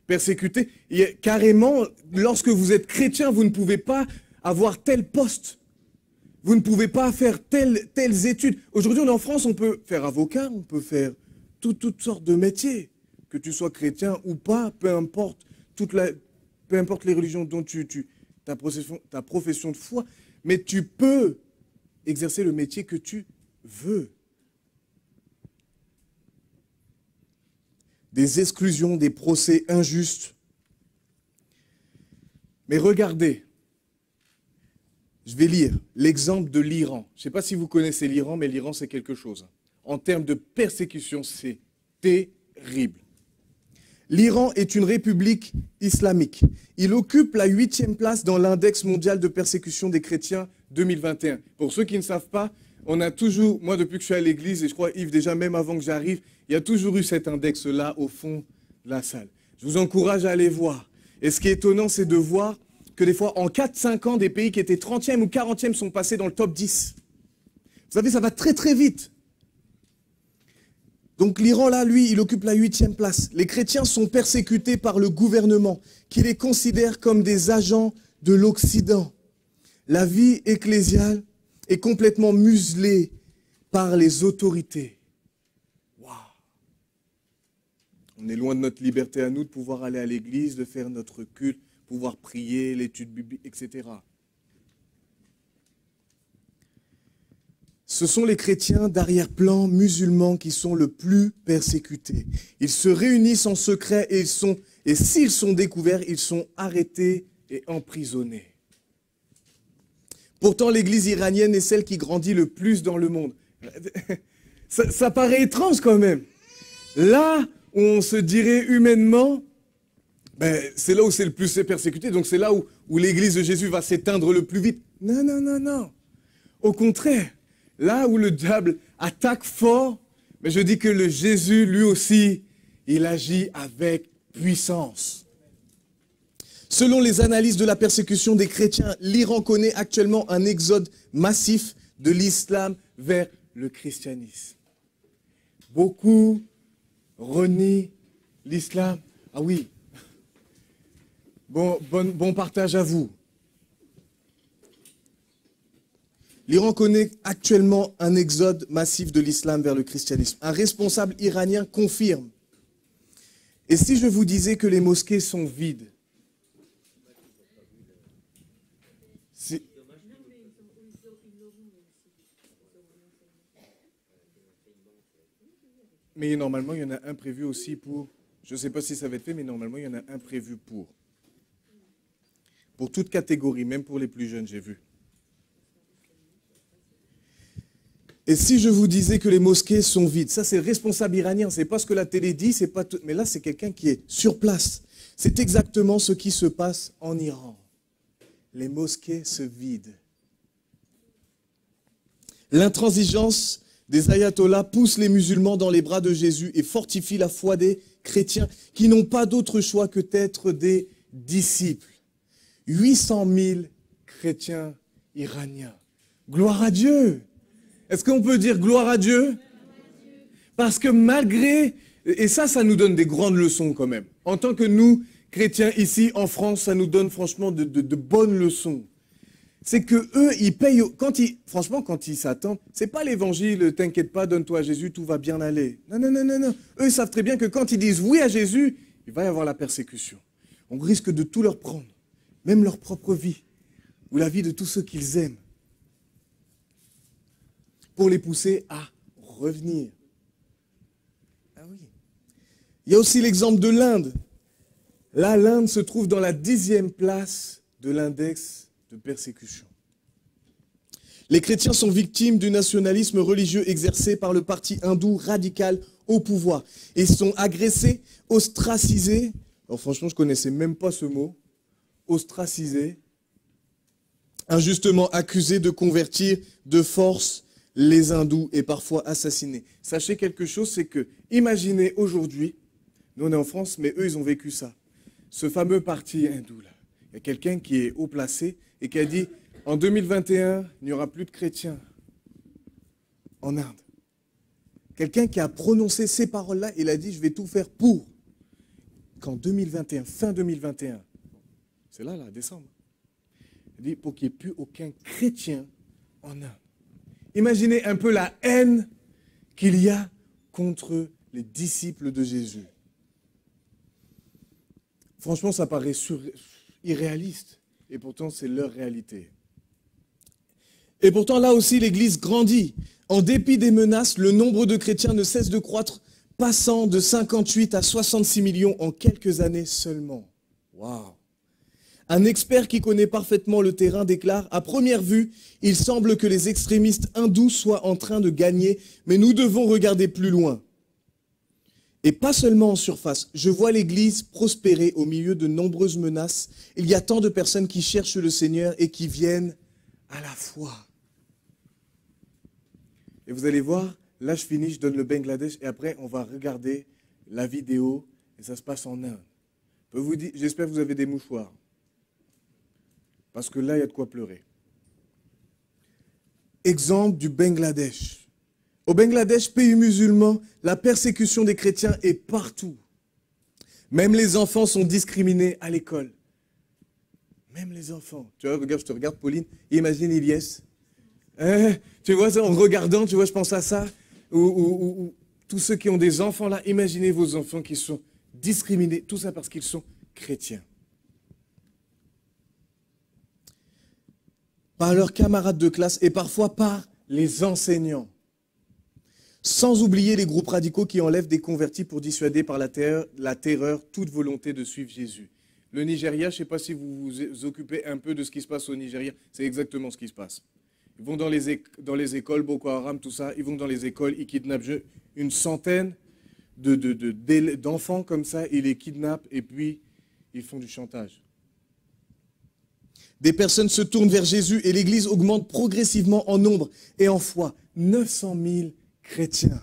persécutés, carrément, lorsque vous êtes chrétien, vous ne pouvez pas avoir tel poste. Vous ne pouvez pas faire telles études. Aujourd'hui, on est en France, on peut faire avocat, on peut faire toutes sortes de métiers. Que tu sois chrétien ou pas, peu importe les religions dont ta profession de foi. Mais tu peux exercer le métier que tu veux. Des exclusions, des procès injustes. Mais regardez, je vais lire l'exemple de l'Iran. Je ne sais pas si vous connaissez l'Iran, mais l'Iran, c'est quelque chose. En termes de persécution, c'est terrible. L'Iran est une république islamique. Il occupe la 8e place dans l'index mondial de persécution des chrétiens 2021. Pour ceux qui ne savent pas, on a toujours, moi depuis que je suis à l'église, et je crois Yves déjà même avant que j'arrive, il y a toujours eu cet index-là au fond de la salle. Je vous encourage à aller voir. Et ce qui est étonnant, c'est de voir que des fois, en 4-5 ans, des pays qui étaient 30e ou 40e sont passés dans le top 10. Vous savez, ça va très très vite. Donc l'Iran, là, lui, il occupe la 8e place. Les chrétiens sont persécutés par le gouvernement, qui les considère comme des agents de l'Occident. La vie ecclésiale est complètement muselée par les autorités. Waouh! On est loin de notre liberté à nous de pouvoir aller à l'église, de faire notre culte, pouvoir prier, l'étude biblique, etc. Ce sont les chrétiens d'arrière-plan musulmans qui sont le plus persécutés. Ils se réunissent en secret et s'ils sont découverts, ils sont arrêtés et emprisonnés. Pourtant, l'église iranienne est celle qui grandit le plus dans le monde. Ça paraît étrange quand même. Là où on se dirait humainement, c'est là où c'est le plus persécuté, donc c'est là où l'église de Jésus va s'éteindre le plus vite. Non, non, non, non. Au contraire, là où le diable attaque fort, mais je dis que le Jésus, lui aussi, il agit avec puissance. Selon les analyses de la persécution des chrétiens, l'Iran connaît actuellement un exode massif de l'islam vers le christianisme. Beaucoup renient l'islam. Ah oui, bon partage à vous. L'Iran connaît actuellement un exode massif de l'islam vers le christianisme. Un responsable iranien confirme. Et si je vous disais que les mosquées sont vides? Mais normalement, il y en a un prévu aussi pour... Je ne sais pas si ça va être fait, mais normalement, il y en a un prévu pour. Pour toute catégorie, même pour les plus jeunes, j'ai vu. Et si je vous disais que les mosquées sont vides, ça c'est le responsable iranien, c'est pas ce que la télé dit, c'est pas tout, mais là c'est quelqu'un qui est sur place. C'est exactement ce qui se passe en Iran. Les mosquées se vident. L'intransigeance des ayatollahs pousse les musulmans dans les bras de Jésus et fortifie la foi des chrétiens qui n'ont pas d'autre choix que d'être des disciples. 800 000 chrétiens iraniens. Gloire à Dieu! Est-ce qu'on peut dire gloire à Dieu? Parce que malgré, et ça nous donne des grandes leçons quand même. En tant que nous, chrétiens ici en France, ça nous donne franchement de bonnes leçons. C'est que eux, ils payent, franchement, quand ils s'attendent, c'est pas l'évangile, t'inquiète pas, donne-toi à Jésus, tout va bien aller. Non, non, non, non, non. Eux, ils savent très bien que quand ils disent oui à Jésus, il va y avoir la persécution. On risque de tout leur prendre, même leur propre vie, ou la vie de tous ceux qu'ils aiment, pour les pousser à revenir. Ah oui. Il y a aussi l'exemple de l'Inde. Là, l'Inde se trouve dans la 10e place de l'index de persécution. Les chrétiens sont victimes du nationalisme religieux exercé par le parti hindou radical au pouvoir. Ils sont agressés, ostracisés. Alors franchement, je ne connaissais même pas ce mot. Ostracisés. Injustement accusés de convertir de force les hindous et parfois assassinés. Sachez quelque chose, c'est que, imaginez aujourd'hui, nous on est en France, mais eux ils ont vécu ça. Ce fameux parti hindou là, il y a quelqu'un qui est haut placé et qui a dit, en 2021, il n'y aura plus de chrétiens en Inde. Quelqu'un qui a prononcé ces paroles-là, il a dit, je vais tout faire pour qu'en 2021, fin 2021, c'est là, décembre, il dit, pour qu'il n'y ait plus aucun chrétien en Inde. Imaginez un peu la haine qu'il y a contre les disciples de Jésus. Franchement, ça paraît irréaliste. Et pourtant, c'est leur réalité. Et pourtant, là aussi, l'Église grandit. En dépit des menaces, le nombre de chrétiens ne cesse de croître, passant de 58 à 66 millions en quelques années seulement. Waouh! Un expert qui connaît parfaitement le terrain déclare « À première vue, il semble que les extrémistes hindous soient en train de gagner, mais nous devons regarder plus loin. » Et pas seulement en surface. Je vois l'Église prospérer au milieu de nombreuses menaces. Il y a tant de personnes qui cherchent le Seigneur et qui viennent à la foi. Et vous allez voir, là je finis, je donne le Bangladesh et après on va regarder la vidéo et ça se passe en Inde. J'espère que vous avez des mouchoirs. Parce que là, il y a de quoi pleurer. Exemple du Bangladesh. Au Bangladesh, pays musulman, la persécution des chrétiens est partout. Même les enfants sont discriminés à l'école. Même les enfants. Tu vois, regarde, je te regarde, Pauline. Imagine Ilyes. Tu vois ça, en regardant, tu vois, je pense à ça. Ou tous ceux qui ont des enfants là, imaginez vos enfants qui sont discriminés. Tout ça parce qu'ils sont chrétiens. Par leurs camarades de classe et parfois par les enseignants. Sans oublier les groupes radicaux qui enlèvent des convertis pour dissuader par la terreur toute volonté de suivre Jésus. Le Nigeria, je ne sais pas si vous vous occupez un peu de ce qui se passe au Nigeria, c'est exactement ce qui se passe. Ils vont dans les écoles, Boko Haram, tout ça, ils vont dans les écoles, ils kidnappent une centaine d'enfants comme ça, ils les kidnappent et puis ils font du chantage. Des personnes se tournent vers Jésus et l'Église augmente progressivement en nombre et en foi. 900 000 chrétiens.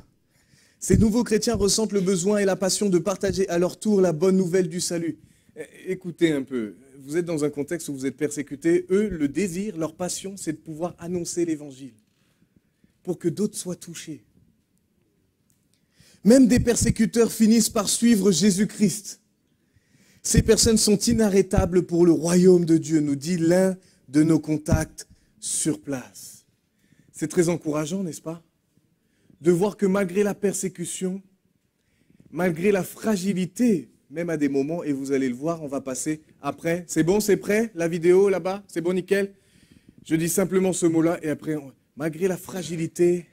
Ces nouveaux chrétiens ressentent le besoin et la passion de partager à leur tour la bonne nouvelle du salut. Écoutez un peu, vous êtes dans un contexte où vous êtes persécutés. Eux, le désir, leur passion, c'est de pouvoir annoncer l'Évangile pour que d'autres soient touchés. Même des persécuteurs finissent par suivre Jésus-Christ. Ces personnes sont inarrêtables pour le royaume de Dieu, nous dit l'un de nos contacts sur place. C'est très encourageant, n'est-ce pas? De voir que malgré la persécution, malgré la fragilité, même à des moments, et vous allez le voir, on va passer après. C'est bon, c'est prêt, la vidéo là-bas? C'est bon, nickel? Je dis simplement ce mot-là, et après, malgré la fragilité,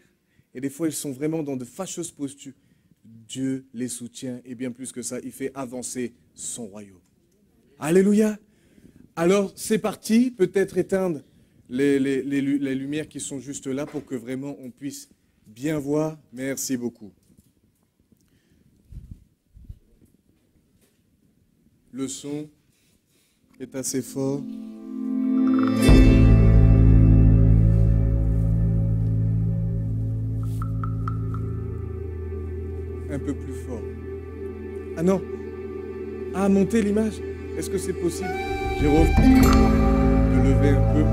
et des fois ils sont vraiment dans de fâcheuses postures, Dieu les soutient, et bien plus que ça, il fait avancer son royaume. Alléluia! Alors, c'est parti, peut-être éteindre les lumières qui sont juste là pour que vraiment on puisse bien voir. Merci beaucoup. Le son est assez fort. Un peu plus fort. Ah non. Ah, monter l'image. Est-ce que c'est possible, Jérôme, de lever un peu?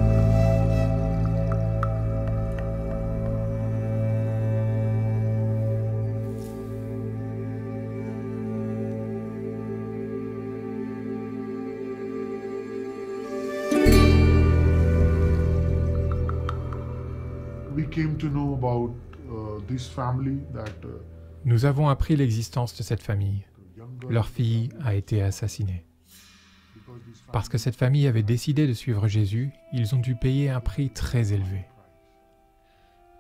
Nous avons appris l'existence de cette famille. Leur fille a été assassinée. Parce que cette famille avait décidé de suivre Jésus, ils ont dû payer un prix très élevé.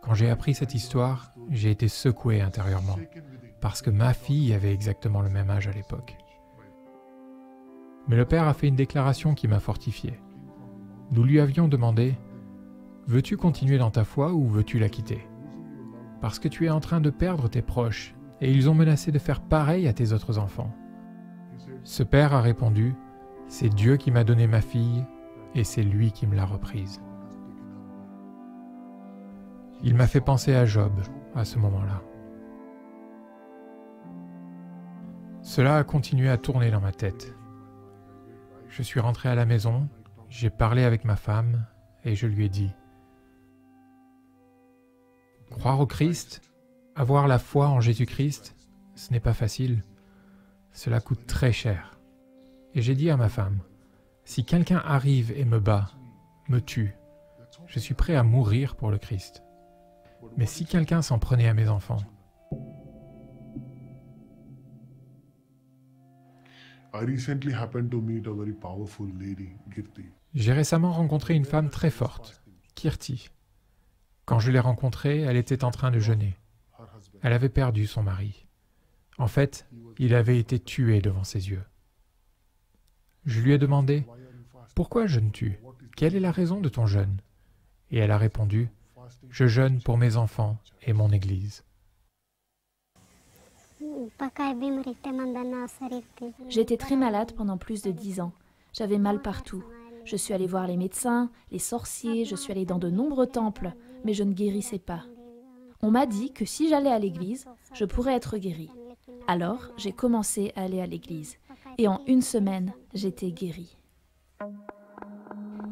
Quand j'ai appris cette histoire, j'ai été secoué intérieurement, parce que ma fille avait exactement le même âge à l'époque. Mais le père a fait une déclaration qui m'a fortifié. Nous lui avions demandé « Veux-tu continuer dans ta foi ou veux-tu la quitter ? Parce que tu es en train de perdre tes proches et ils ont menacé de faire pareil à tes autres enfants. » Ce père a répondu « C'est Dieu qui m'a donné ma fille et c'est lui qui me l'a reprise. » Il m'a fait penser à Job à ce moment-là. Cela a continué à tourner dans ma tête. Je suis rentré à la maison, j'ai parlé avec ma femme et je lui ai dit « Croire au Christ, avoir la foi en Jésus-Christ, ce n'est pas facile. Cela coûte très cher. » Et j'ai dit à ma femme « Si quelqu'un arrive et me bat, me tue, je suis prêt à mourir pour le Christ. Mais si quelqu'un s'en prenait à mes enfants, j'ai récemment rencontré une femme très forte, Kirti. Quand je l'ai rencontrée, elle était en train de jeûner. Elle avait perdu son mari. En fait, il avait été tué devant ses yeux. Je lui ai demandé « Pourquoi jeûnes-tu? Quelle est la raison de ton jeûne ?» Et elle a répondu « Je jeûne pour mes enfants et mon Église. » J'étais très malade pendant plus de 10 ans. J'avais mal partout. Je suis allée voir les médecins, les sorciers, je suis allée dans de nombreux temples, mais je ne guérissais pas. On m'a dit que si j'allais à l'église, je pourrais être guérie. Alors, j'ai commencé à aller à l'église. Et en 1 semaine, j'étais guérie.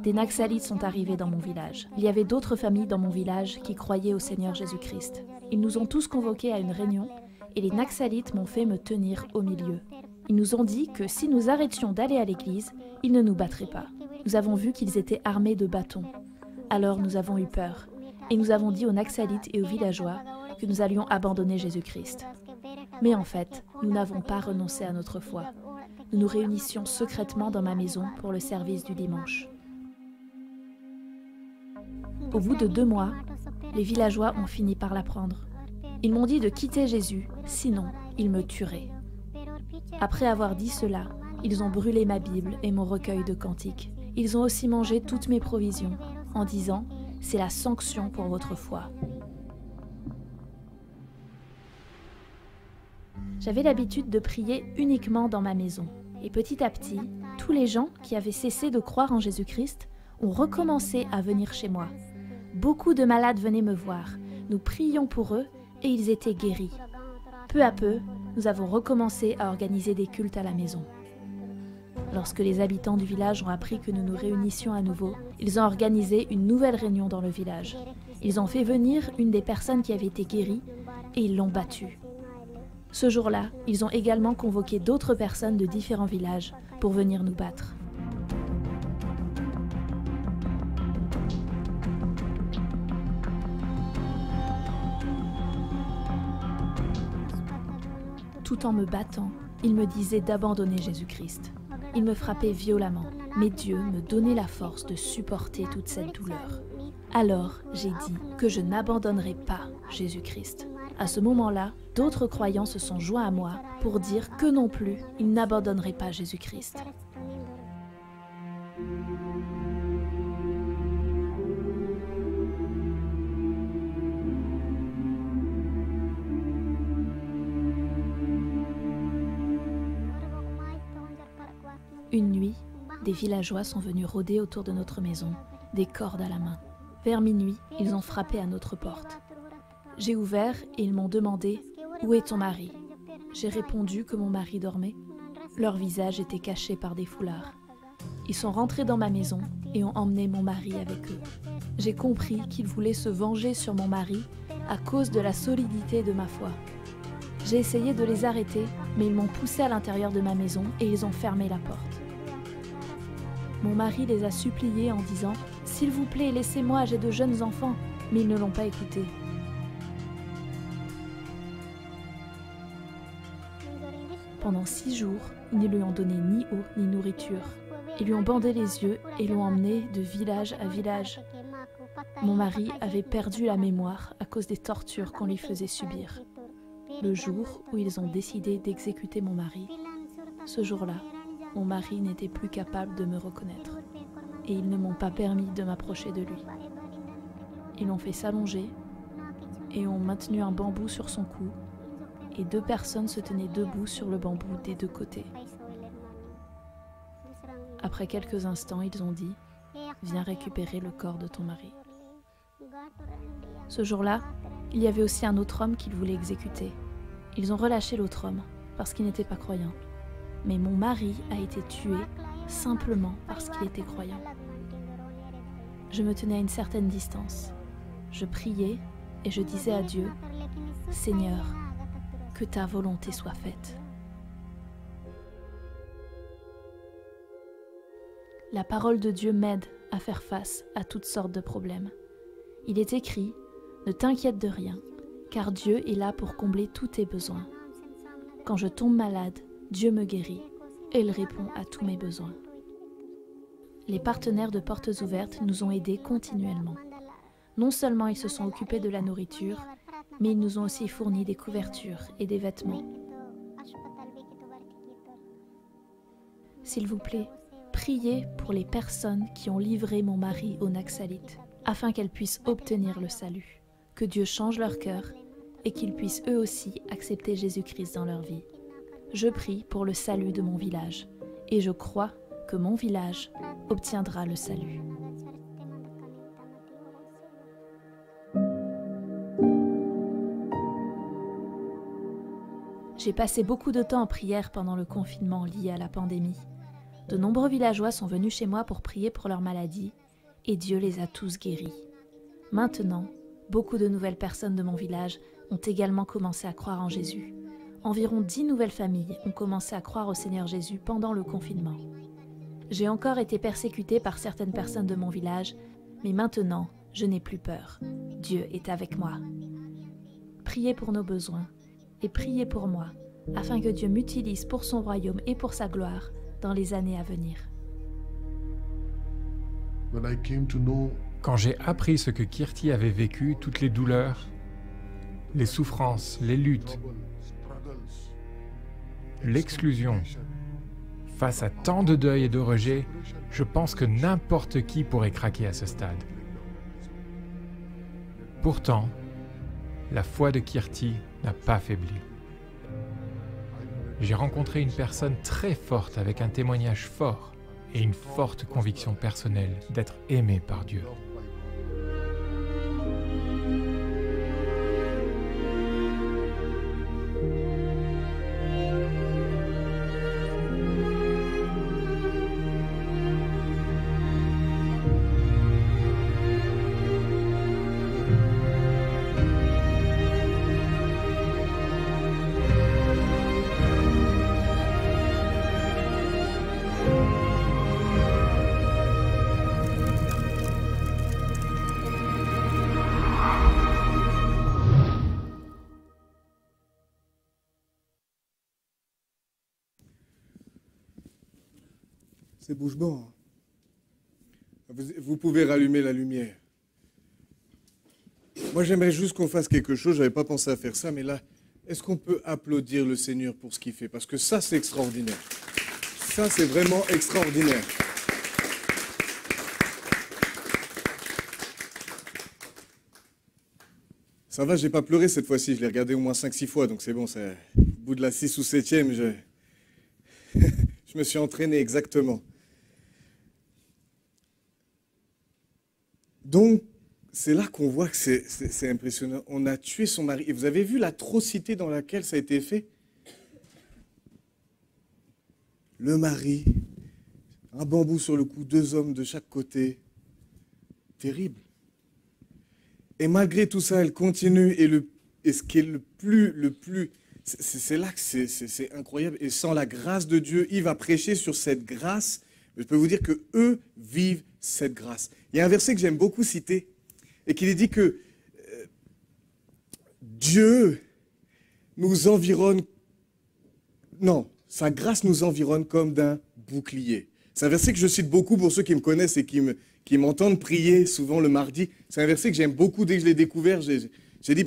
Des Naxalites sont arrivés dans mon village. Il y avait d'autres familles dans mon village qui croyaient au Seigneur Jésus-Christ. Ils nous ont tous convoqués à une réunion et les Naxalites m'ont fait me tenir au milieu. Ils nous ont dit que si nous arrêtions d'aller à l'église, ils ne nous battraient pas. Nous avons vu qu'ils étaient armés de bâtons. Alors nous avons eu peur et nous avons dit aux Naxalites et aux villageois que nous allions abandonner Jésus-Christ. Mais en fait, nous n'avons pas renoncé à notre foi. Nous nous réunissions secrètement dans ma maison pour le service du dimanche. Au bout de 2 mois, les villageois ont fini par l'apprendre. Ils m'ont dit de quitter Jésus, sinon ils me tueraient. Après avoir dit cela, ils ont brûlé ma Bible et mon recueil de cantiques. Ils ont aussi mangé toutes mes provisions, en disant « C'est la sanction pour votre foi ». J'avais l'habitude de prier uniquement dans ma maison. Et petit à petit, tous les gens qui avaient cessé de croire en Jésus-Christ ont recommencé à venir chez moi. Beaucoup de malades venaient me voir. Nous prions pour eux et ils étaient guéris. Peu à peu, nous avons recommencé à organiser des cultes à la maison. Lorsque les habitants du village ont appris que nous nous réunissions à nouveau, ils ont organisé une nouvelle réunion dans le village. Ils ont fait venir une des personnes qui avait été guérie et ils l'ont battue. Ce jour-là, ils ont également convoqué d'autres personnes de différents villages pour venir nous battre. Tout en me battant, ils me disaient d'abandonner Jésus-Christ. Ils me frappaient violemment, mais Dieu me donnait la force de supporter toute cette douleur. Alors, j'ai dit que je n'abandonnerai pas Jésus-Christ. À ce moment-là, d'autres croyants se sont joints à moi pour dire que non plus, ils n'abandonneraient pas Jésus-Christ. Une nuit, des villageois sont venus rôder autour de notre maison, des cordes à la main. Vers minuit, ils ont frappé à notre porte. J'ai ouvert et ils m'ont demandé « Où est ton mari ?» J'ai répondu que mon mari dormait. Leur visage était caché par des foulards. Ils sont rentrés dans ma maison et ont emmené mon mari avec eux. J'ai compris qu'ils voulaient se venger sur mon mari à cause de la solidité de ma foi. J'ai essayé de les arrêter, mais ils m'ont poussé à l'intérieur de ma maison et ils ont fermé la porte. Mon mari les a suppliés en disant « S'il vous plaît, laissez-moi, j'ai de jeunes enfants », mais ils ne l'ont pas écouté. Pendant 6 jours, ils ne lui ont donné ni eau ni nourriture. Ils lui ont bandé les yeux et l'ont emmené de village à village. Mon mari avait perdu la mémoire à cause des tortures qu'on lui faisait subir. Le jour où ils ont décidé d'exécuter mon mari, ce jour-là, mon mari n'était plus capable de me reconnaître et ils ne m'ont pas permis de m'approcher de lui. Ils l'ont fait s'allonger et ont maintenu un bambou sur son cou et 2 personnes se tenaient debout sur le bambou des 2 côtés. Après quelques instants, ils ont dit « Viens récupérer le corps de ton mari ». Ce jour-là, il y avait aussi un autre homme qu'ils voulaient exécuter. Ils ont relâché l'autre homme parce qu'il n'était pas croyant. Mais mon mari a été tué simplement parce qu'il était croyant. Je me tenais à une certaine distance. Je priais et je disais à Dieu « Seigneur, que ta volonté soit faite ». La parole de Dieu m'aide à faire face à toutes sortes de problèmes. Il est écrit « Ne t'inquiète de rien, car Dieu est là pour combler tous tes besoins. Quand je tombe malade, Dieu me guérit et il répond à tous mes besoins. » Les partenaires de Portes Ouvertes nous ont aidés continuellement. Non seulement ils se sont occupés de la nourriture, mais ils nous ont aussi fourni des couvertures et des vêtements. S'il vous plaît, priez pour les personnes qui ont livré mon mari aux Naxalites, afin qu'elles puissent obtenir le salut. Que Dieu change leur cœur et qu'ils puissent eux aussi accepter Jésus-Christ dans leur vie. Je prie pour le salut de mon village et je crois que mon village obtiendra le salut. J'ai passé beaucoup de temps en prière pendant le confinement lié à la pandémie. De nombreux villageois sont venus chez moi pour prier pour leur maladie et Dieu les a tous guéris. Maintenant, beaucoup de nouvelles personnes de mon village ont également commencé à croire en Jésus. Environ 10 nouvelles familles ont commencé à croire au Seigneur Jésus pendant le confinement. J'ai encore été persécutée par certaines personnes de mon village, mais maintenant, je n'ai plus peur. Dieu est avec moi. Priez pour nos besoins et priez pour moi, afin que Dieu m'utilise pour son royaume et pour sa gloire dans les années à venir. Quand j'ai appris ce que Kirti avait vécu, toutes les douleurs, les souffrances, les luttes, l'exclusion, face à tant de deuil et de rejet, je pense que n'importe qui pourrait craquer à ce stade. Pourtant, la foi de Kirti n'a pas faibli. J'ai rencontré une personne très forte avec un témoignage fort et une forte conviction personnelle d'être aimé par Dieu. C'est bouche-bée. Vous pouvez rallumer la lumière. Moi, j'aimerais juste qu'on fasse quelque chose. Je n'avais pas pensé à faire ça, mais là, est-ce qu'on peut applaudir le Seigneur pour ce qu'il fait? Parce que ça, c'est extraordinaire. Ça, c'est vraiment extraordinaire. Ça va, j'ai pas pleuré cette fois-ci. Je l'ai regardé au moins 5-6 fois, donc c'est bon. Au bout de la 6 ou 7e, je me suis entraîné exactement. Donc, c'est là qu'on voit que c'est impressionnant. On a tué son mari. Et vous avez vu l'atrocité dans laquelle ça a été fait? Le mari, un bambou sur le cou, 2 hommes de chaque côté. Terrible. Et malgré tout ça, elle continue. Et ce qui est le plus, c'est là que c'est incroyable. Et sans la grâce de Dieu, il va prêcher sur cette grâce. Je peux vous dire que eux vivent cette grâce. Il y a un verset que j'aime beaucoup citer et qui dit que Dieu nous environne, non, sa grâce nous environne comme d'un bouclier. C'est un verset que je cite beaucoup pour ceux qui me connaissent et qui m'entendent prier souvent le mardi. C'est un verset que j'aime beaucoup. Dès que je l'ai découvert, j'ai dit,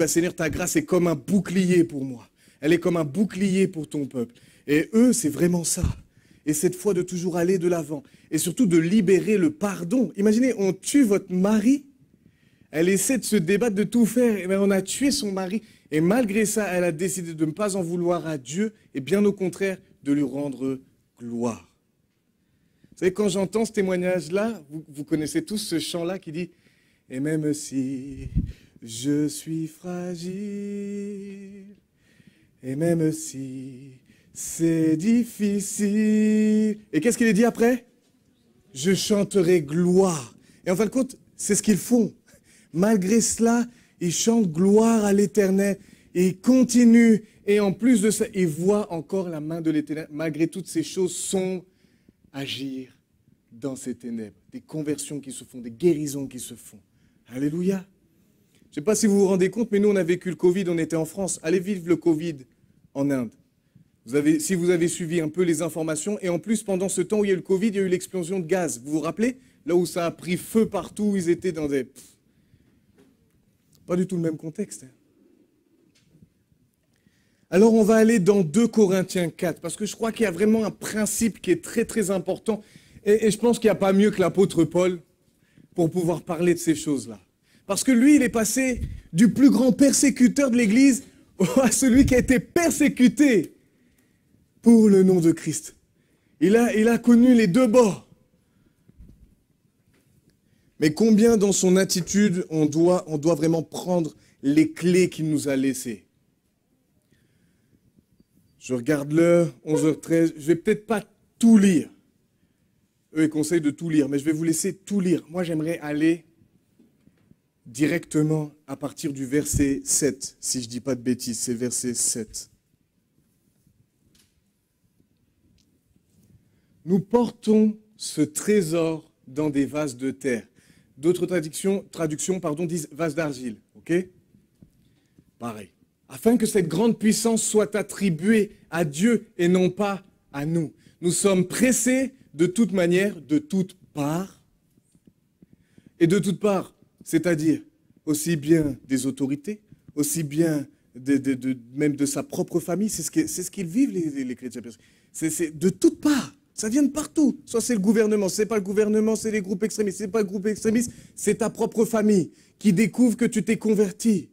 Seigneur, ta grâce est comme un bouclier pour moi. Elle est comme un bouclier pour ton peuple. Et eux, c'est vraiment ça. Et cette fois, de toujours aller de l'avant. Et surtout de libérer le pardon. Imaginez, on tue votre mari. Elle essaie de se débattre, de tout faire. Et bien, on a tué son mari. Et malgré ça, elle a décidé de ne pas en vouloir à Dieu. Et bien au contraire, de lui rendre gloire. Vous savez, quand j'entends ce témoignage-là, vous connaissez tous ce chant-là qui dit « Et même si je suis fragile, et même si c'est difficile. » Et qu'est-ce qu'il est dit après? Je chanterai gloire. Et en fin de compte, c'est ce qu'ils font. Malgré cela, ils chantent gloire à l'Éternel. Et ils continuent. Et en plus de ça, ils voient encore la main de l'Éternel, malgré toutes ces choses sombres, agir dans ces ténèbres. Des conversions qui se font, des guérisons qui se font. Alléluia. Je ne sais pas si vous vous rendez compte, mais nous, on a vécu le Covid, on était en France. Allez vivre le Covid en Inde. Si vous avez suivi un peu les informations, et en plus, pendant ce temps où il y a eu le Covid, il y a eu l'explosion de gaz. Vous vous rappelez? Là où ça a pris feu partout, ils étaient dans des... Pas du tout le même contexte. Alors, on va aller dans 2 Corinthiens 4, parce que je crois qu'il y a vraiment un principe qui est très, très important. Et je pense qu'il n'y a pas mieux que l'apôtre Paul pour pouvoir parler de ces choses-là. Parce que lui, il est passé du plus grand persécuteur de l'Église à celui qui a été persécuté pour le nom de Christ. Il a connu les deux bords. Mais combien dans son attitude on doit vraiment prendre les clés qu'il nous a laissées. Je regarde l'heure, 11h13, je vais peut-être pas tout lire. Eux, ils conseillent de tout lire, mais je vais vous laisser tout lire. Moi, j'aimerais aller directement à partir du verset 7, si je ne dis pas de bêtises, c'est verset 7. Nous portons ce trésor dans des vases de terre. D'autres traductions disent vases d'argile, ok? Pareil. Afin que cette grande puissance soit attribuée à Dieu et non pas à nous. Nous sommes pressés de toute manière, de toutes parts. Et de toutes parts, c'est-à-dire aussi bien des autorités, aussi bien même de sa propre famille. C'est ce qu'ils vivent, les chrétiens. C'est de toutes parts. Ça vient de partout. Soit c'est le gouvernement, c'est pas le gouvernement, c'est les groupes extrémistes. C'est pas le groupe extrémiste, c'est ta propre famille qui découvre que tu t'es converti.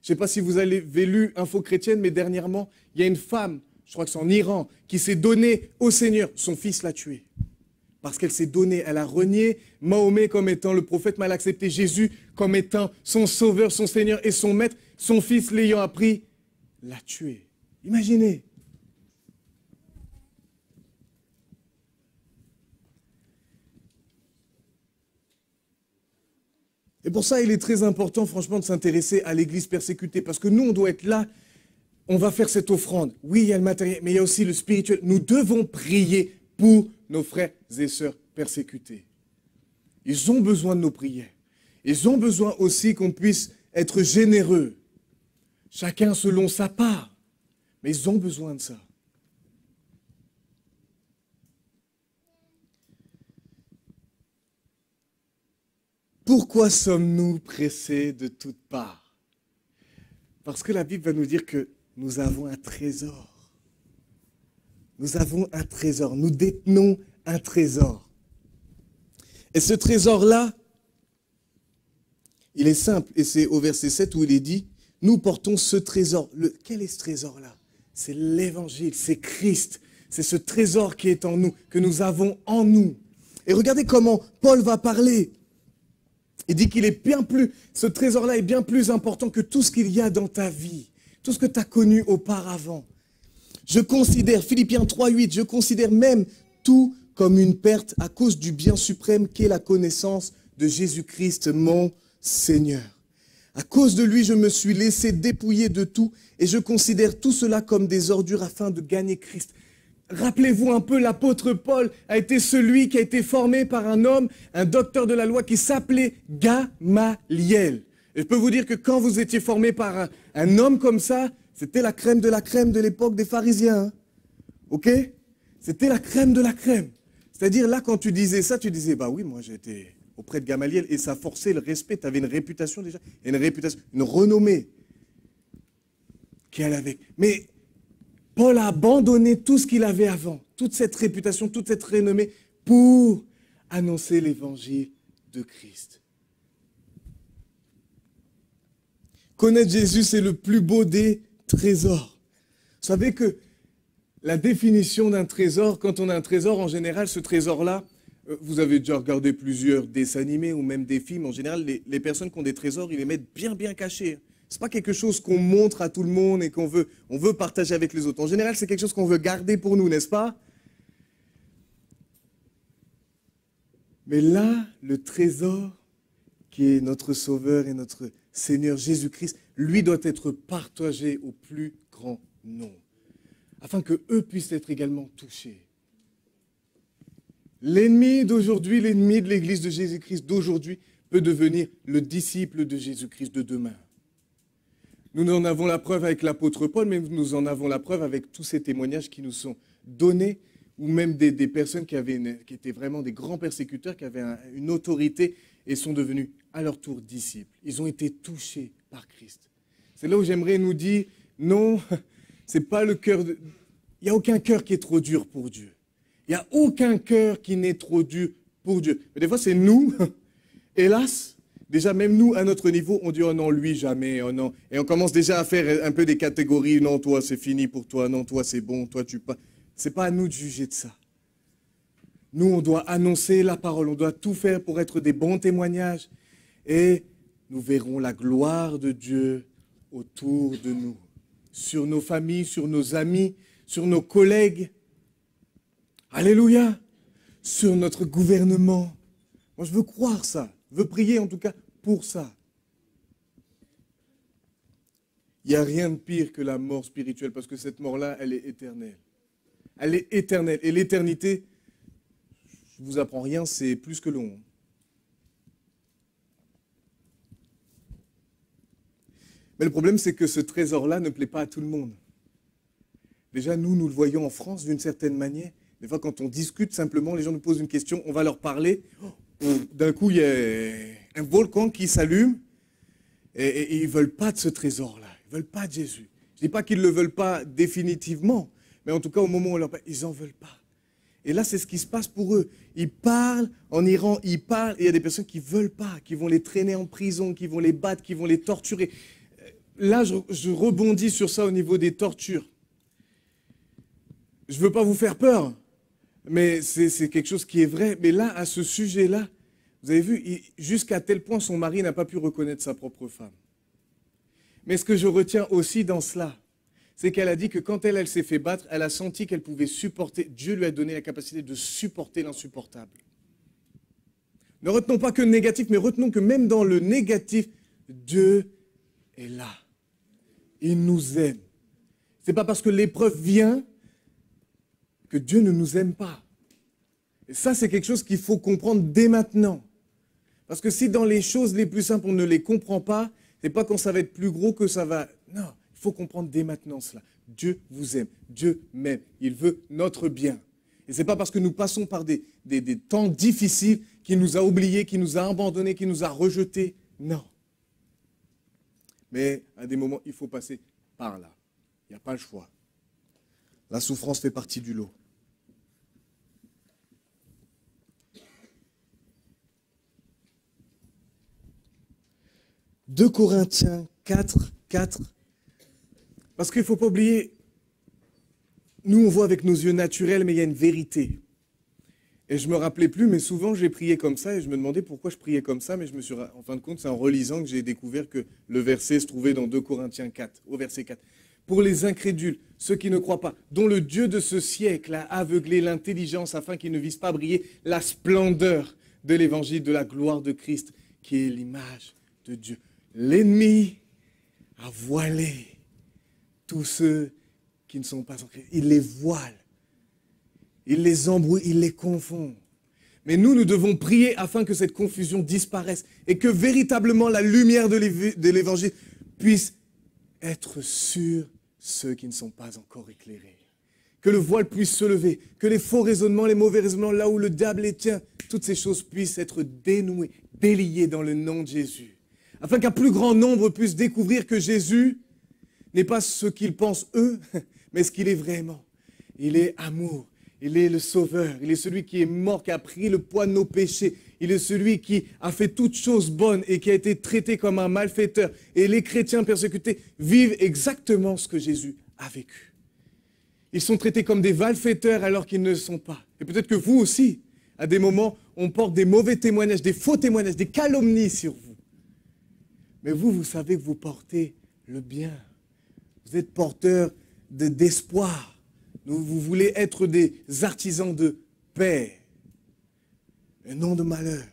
Je ne sais pas si vous avez lu Info Chrétienne, mais dernièrement, il y a une femme, je crois que c'est en Iran, qui s'est donnée au Seigneur. Son fils l'a tuée. Parce qu'elle s'est donnée, elle a renié Mahomet comme étant le prophète, mais elle a accepté Jésus comme étant son sauveur, son Seigneur et son maître. Son fils, l'ayant appris, l'a tué. Imaginez. Et pour ça, il est très important, franchement, de s'intéresser à l'Église persécutée. Parce que nous, on doit être là, on va faire cette offrande. Oui, il y a le matériel, mais il y a aussi le spirituel. Nous devons prier pour nos frères et sœurs persécutés. Ils ont besoin de nos prières. Ils ont besoin aussi qu'on puisse être généreux. Chacun selon sa part. Mais ils ont besoin de ça. Pourquoi sommes-nous pressés de toutes parts? Parce que la Bible va nous dire que nous avons un trésor. Nous avons un trésor. Nous détenons un trésor. Et ce trésor-là, il est simple. Et c'est au verset 7 où il est dit, nous portons ce trésor. Quel est ce trésor-là? C'est l'Évangile, c'est Christ. C'est ce trésor qui est en nous, que nous avons en nous. Et regardez comment Paul va parler. Il dit qu'il est bien plus, ce trésor-là est bien plus important que tout ce qu'il y a dans ta vie, tout ce que tu as connu auparavant. Je considère, Philippiens 3,8, je considère même tout comme une perte à cause du bien suprême qu'est la connaissance de Jésus-Christ, mon Seigneur. À cause de lui, je me suis laissé dépouiller de tout et je considère tout cela comme des ordures afin de gagner Christ. Rappelez-vous un peu, l'apôtre Paul a été celui qui a été formé par un homme, un docteur de la loi qui s'appelait Gamaliel. Et je peux vous dire que quand vous étiez formé par un homme comme ça, c'était la crème de l'époque des pharisiens. Hein. Ok? C'était la crème de la crème. C'est-à-dire là, quand tu disais ça, tu disais, bah oui, moi j'étais auprès de Gamaliel et ça forçait le respect. Tu avais une réputation déjà, une renommée qui allait avec. Mais Paul a abandonné tout ce qu'il avait avant, toute cette réputation, toute cette renommée, pour annoncer l'évangile de Christ. Connaître Jésus, c'est le plus beau des trésors. Vous savez que la définition d'un trésor, quand on a un trésor, en général, ce trésor-là, vous avez déjà regardé plusieurs dessins animés ou même des films, en général, les personnes qui ont des trésors, ils les mettent bien, bien cachés. Ce n'est pas quelque chose qu'on montre à tout le monde et on veut partager avec les autres. En général, c'est quelque chose qu'on veut garder pour nous, n'est-ce pas? Mais là, le trésor qui est notre Sauveur et notre Seigneur Jésus-Christ, lui doit être partagé au plus grand nombre, afin qu'eux puissent être également touchés. L'ennemi d'aujourd'hui, l'ennemi de l'Église de Jésus-Christ d'aujourd'hui, peut devenir le disciple de Jésus-Christ de demain. Nous en avons la preuve avec l'apôtre Paul, mais nous en avons la preuve avec tous ces témoignages qui nous sont donnés, ou même des personnes qui étaient vraiment des grands persécuteurs, qui avaient une autorité et sont devenus à leur tour disciples. Ils ont été touchés par Christ. C'est là où j'aimerais nous dire, non, c'est pas le cœur. Il n'y a aucun cœur qui est trop dur pour Dieu. Il n'y a aucun cœur qui n'est trop dur pour Dieu. Mais des fois, c'est nous, hélas, Déjà, même nous, à notre niveau, on dit « Oh non, lui, jamais, oh non ». Et on commence déjà à faire un peu des catégories « Non, toi, c'est fini pour toi. Non, toi, c'est bon. Toi, tu pas ». C'est pas à nous de juger de ça. Nous, on doit annoncer la parole. On doit tout faire pour être des bons témoignages. Et nous verrons la gloire de Dieu autour de nous. Sur nos familles, sur nos amis, sur nos collègues. Alléluia. Sur notre gouvernement. Moi, je veux croire ça. Je veux prier en tout cas pour ça. Il n'y a rien de pire que la mort spirituelle parce que cette mort-là, elle est éternelle. Elle est éternelle. Et l'éternité, je ne vous apprends rien, c'est plus que long. Mais le problème, c'est que ce trésor-là ne plaît pas à tout le monde. Déjà, nous le voyons en France d'une certaine manière. Des fois, quand on discute simplement, les gens nous posent une question, on va leur parler. D'un coup, il y a un volcan qui s'allume et ils ne veulent pas de ce trésor-là. Ils ne veulent pas de Jésus. Je ne dis pas qu'ils ne le veulent pas définitivement, mais en tout cas, au moment où on leur parle, ils n'en veulent pas. Et là, c'est ce qui se passe pour eux. Ils parlent, en Iran, ils parlent, et il y a des personnes qui ne veulent pas, qui vont les traîner en prison, qui vont les battre, qui vont les torturer. Là, je rebondis sur ça au niveau des tortures. Je ne veux pas vous faire peur, mais c'est quelque chose qui est vrai. Mais là, à ce sujet-là, vous avez vu, jusqu'à tel point, son mari n'a pas pu reconnaître sa propre femme. Mais ce que je retiens aussi dans cela, c'est qu'elle a dit que quand elle s'est fait battre, elle a senti qu'elle pouvait supporter, Dieu lui a donné la capacité de supporter l'insupportable. Ne retenons pas que le négatif, mais retenons que même dans le négatif, Dieu est là. Il nous aime. Ce n'est pas parce que l'épreuve vient que Dieu ne nous aime pas. Et ça, c'est quelque chose qu'il faut comprendre dès maintenant. Parce que si dans les choses les plus simples, on ne les comprend pas, ce n'est pas quand ça va être plus gros que ça va... Non, il faut comprendre dès maintenant cela. Dieu vous aime, Dieu m'aime, il veut notre bien. Et ce n'est pas parce que nous passons par des temps difficiles qu'il nous a oubliés, qu'il nous a abandonnés, qu'il nous a rejetés. Non. Mais à des moments, il faut passer par là. Il n'y a pas le choix. La souffrance fait partie du lot. « 2 Corinthiens 4, 4 » Parce qu'il ne faut pas oublier, nous on voit avec nos yeux naturels, mais il y a une vérité. Et je ne me rappelais plus, mais souvent j'ai prié comme ça et je me demandais pourquoi je priais comme ça, mais je me suis, en fin de compte, c'est en relisant que j'ai découvert que le verset se trouvait dans 2 Corinthiens 4, au verset 4. Pour les incrédules, ceux qui ne croient pas, dont le Dieu de ce siècle a aveuglé l'intelligence afin qu'ils ne visent pas briller la splendeur de l'évangile de la gloire de Christ, qui est l'image de Dieu. L'ennemi a voilé tous ceux qui ne sont pas en Christ. Il les voile, il les embrouille, il les confond. Mais nous devons prier afin que cette confusion disparaisse et que véritablement la lumière de l'évangile puisse être sur ceux qui ne sont pas encore éclairés. Que le voile puisse se lever, que les faux raisonnements, les mauvais raisonnements, là où le diable les tient, toutes ces choses puissent être dénouées, déliées dans le nom de Jésus. Afin qu'un plus grand nombre puisse découvrir que Jésus n'est pas ce qu'ils pensent eux, mais ce qu'il est vraiment. Il est amour, il est le sauveur, il est celui qui est mort, qui a pris le poids de nos péchés. Il est celui qui a fait toutes choses bonnes et qui a été traité comme un malfaiteur. Et les chrétiens persécutés vivent exactement ce que Jésus a vécu. Ils sont traités comme des malfaiteurs alors qu'ils ne le sont pas. Et peut-être que vous aussi, à des moments, on porte des mauvais témoignages, des faux témoignages, des calomnies sur vous. Mais vous, vous savez que vous portez le bien. Vous êtes porteur d'espoir. Vous voulez être des artisans de paix et non de malheur.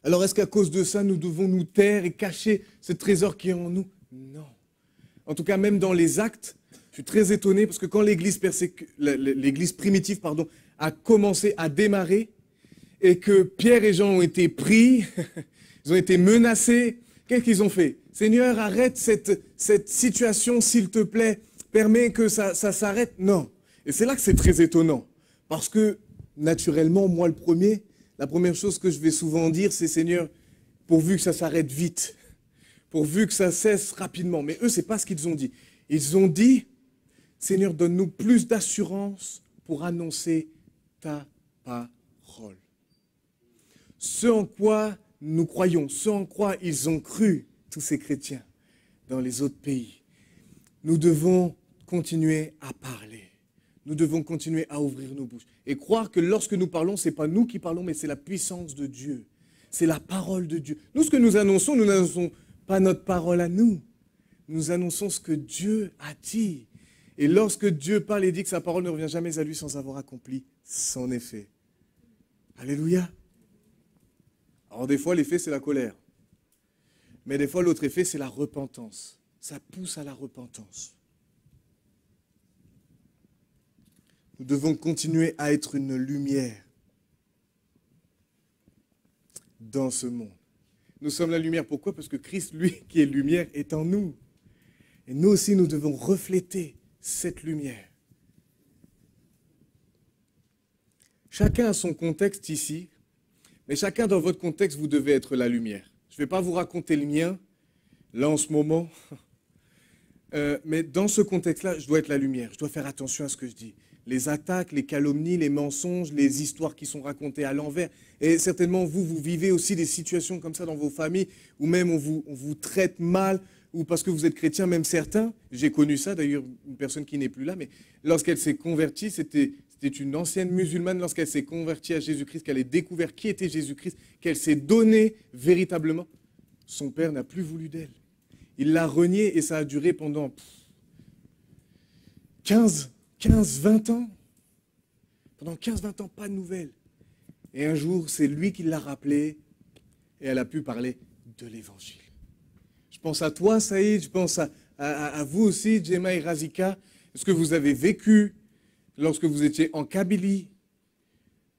Alors est-ce qu'à cause de ça, nous devons nous taire et cacher ce trésor qui est en nous? Non. En tout cas, même dans les actes, je suis très étonné parce que quand l'Église primitive a commencé à démarrer et que Pierre et Jean ont été pris, ils ont été menacés, qu'est-ce qu'ils ont fait? Seigneur, arrête cette situation, s'il te plaît, permets que ça s'arrête. Non. Et c'est là que c'est très étonnant. Parce que, naturellement, moi le premier, la première chose que je vais souvent dire, c'est Seigneur, pourvu que ça s'arrête vite, pourvu que ça cesse rapidement. Mais eux, ce n'est pas ce qu'ils ont dit. Ils ont dit, Seigneur, donne-nous plus d'assurance pour annoncer ta parole. Ce en quoi nous croyons, ce en quoi ils ont cru, tous ces chrétiens, dans les autres pays. Nous devons continuer à parler. Nous devons continuer à ouvrir nos bouches. Et croire que lorsque nous parlons, ce n'est pas nous qui parlons, mais c'est la puissance de Dieu. C'est la parole de Dieu. Nous, ce que nous n'annonçons pas notre parole à nous. Nous annonçons ce que Dieu a dit. Et lorsque Dieu parle et dit que sa parole ne revient jamais à lui sans avoir accompli son effet. Alléluia. Alors des fois, l'effet, c'est la colère. Mais des fois, l'autre effet, c'est la repentance. Ça pousse à la repentance. Nous devons continuer à être une lumière dans ce monde. Nous sommes la lumière. Pourquoi? Parce que Christ, lui, qui est lumière, est en nous. Et nous aussi, nous devons refléter cette lumière. Chacun a son contexte ici, mais chacun dans votre contexte, vous devez être la lumière. Je ne vais pas vous raconter le mien, là en ce moment, mais dans ce contexte-là, je dois être la lumière. Je dois faire attention à ce que je dis. Les attaques, les calomnies, les mensonges, les histoires qui sont racontées à l'envers. Et certainement, vous vivez aussi des situations comme ça dans vos familles, où même on vous traite mal, ou parce que vous êtes chrétien, même certains. J'ai connu ça, d'ailleurs, une personne qui n'est plus là, mais lorsqu'elle s'est convertie, c'était une ancienne musulmane, lorsqu'elle s'est convertie à Jésus-Christ, qu'elle ait découvert qui était Jésus-Christ, qu'elle s'est donnée véritablement, son père n'a plus voulu d'elle. Il l'a reniée et ça a duré pendant 15, 20 ans. Pendant 15, 20 ans, pas de nouvelles. Et un jour, c'est lui qui l'a rappelée et elle a pu parler de l'Évangile. Je pense à toi, Saïd, je pense à vous aussi, Djema et Razika, ce que vous avez vécu lorsque vous étiez en Kabylie.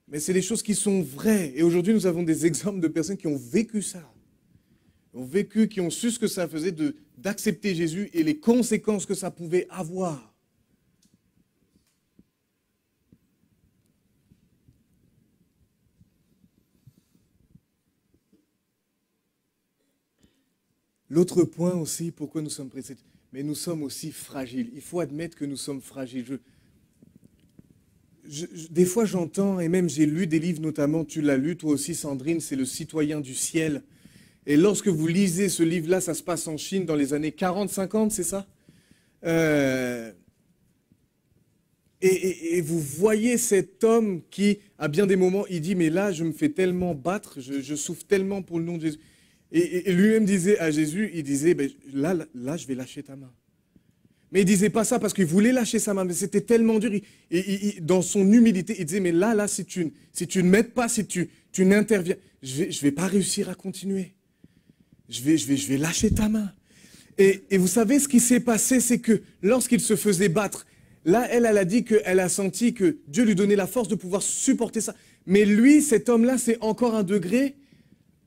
Mais c'est des choses qui sont vraies. Et aujourd'hui, nous avons des exemples de personnes qui ont vécu ça. Qui ont su ce que ça faisait d'accepter Jésus et les conséquences que ça pouvait avoir. L'autre point aussi, pourquoi nous sommes pressés, mais nous sommes aussi fragiles. Il faut admettre que nous sommes fragiles. Des fois, j'entends, et même j'ai lu des livres, notamment, tu l'as lu, toi aussi, Sandrine, c'est Le Citoyen du ciel. Et lorsque vous lisez ce livre-là, ça se passe en Chine dans les années 40-50, c'est ça? Et vous voyez cet homme qui, à bien des moments, il dit, mais là, je me fais tellement battre, je souffre tellement pour le nom de Jésus. Et lui-même disait à Jésus, il disait, ben, là, je vais lâcher ta main. Mais il ne disait pas ça parce qu'il voulait lâcher sa main, mais c'était tellement dur. Dans son humilité, il disait, mais là, si tu ne m'aides pas, si tu n'interviens, je ne vais pas réussir à continuer. Je vais lâcher ta main. Et vous savez, ce qui s'est passé, c'est que lorsqu'il se faisait battre, là, elle a dit qu'elle a senti que Dieu lui donnait la force de pouvoir supporter ça. Mais lui, cet homme-là, c'est encore un degré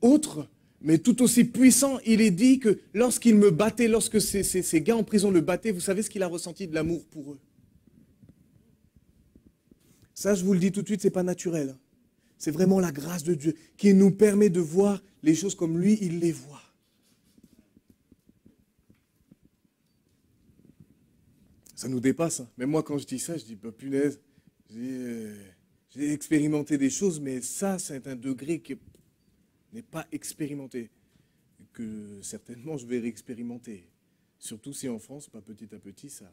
autre. Mais tout aussi puissant, il est dit que lorsqu'il me battait, lorsque ces gars en prison le battaient, vous savez ce qu'il a ressenti de l'amour pour eux. Ça, je vous le dis tout de suite, ce n'est pas naturel. C'est vraiment la grâce de Dieu qui nous permet de voir les choses comme lui, il les voit. Ça nous dépasse. Hein. Même moi, quand je dis ça, je dis, bah, punaise, j'ai expérimenté des choses, mais ça, c'est un degré qui n'est pas expérimenté, que certainement je vais réexpérimenter. Surtout si en France, pas petit à petit, ça...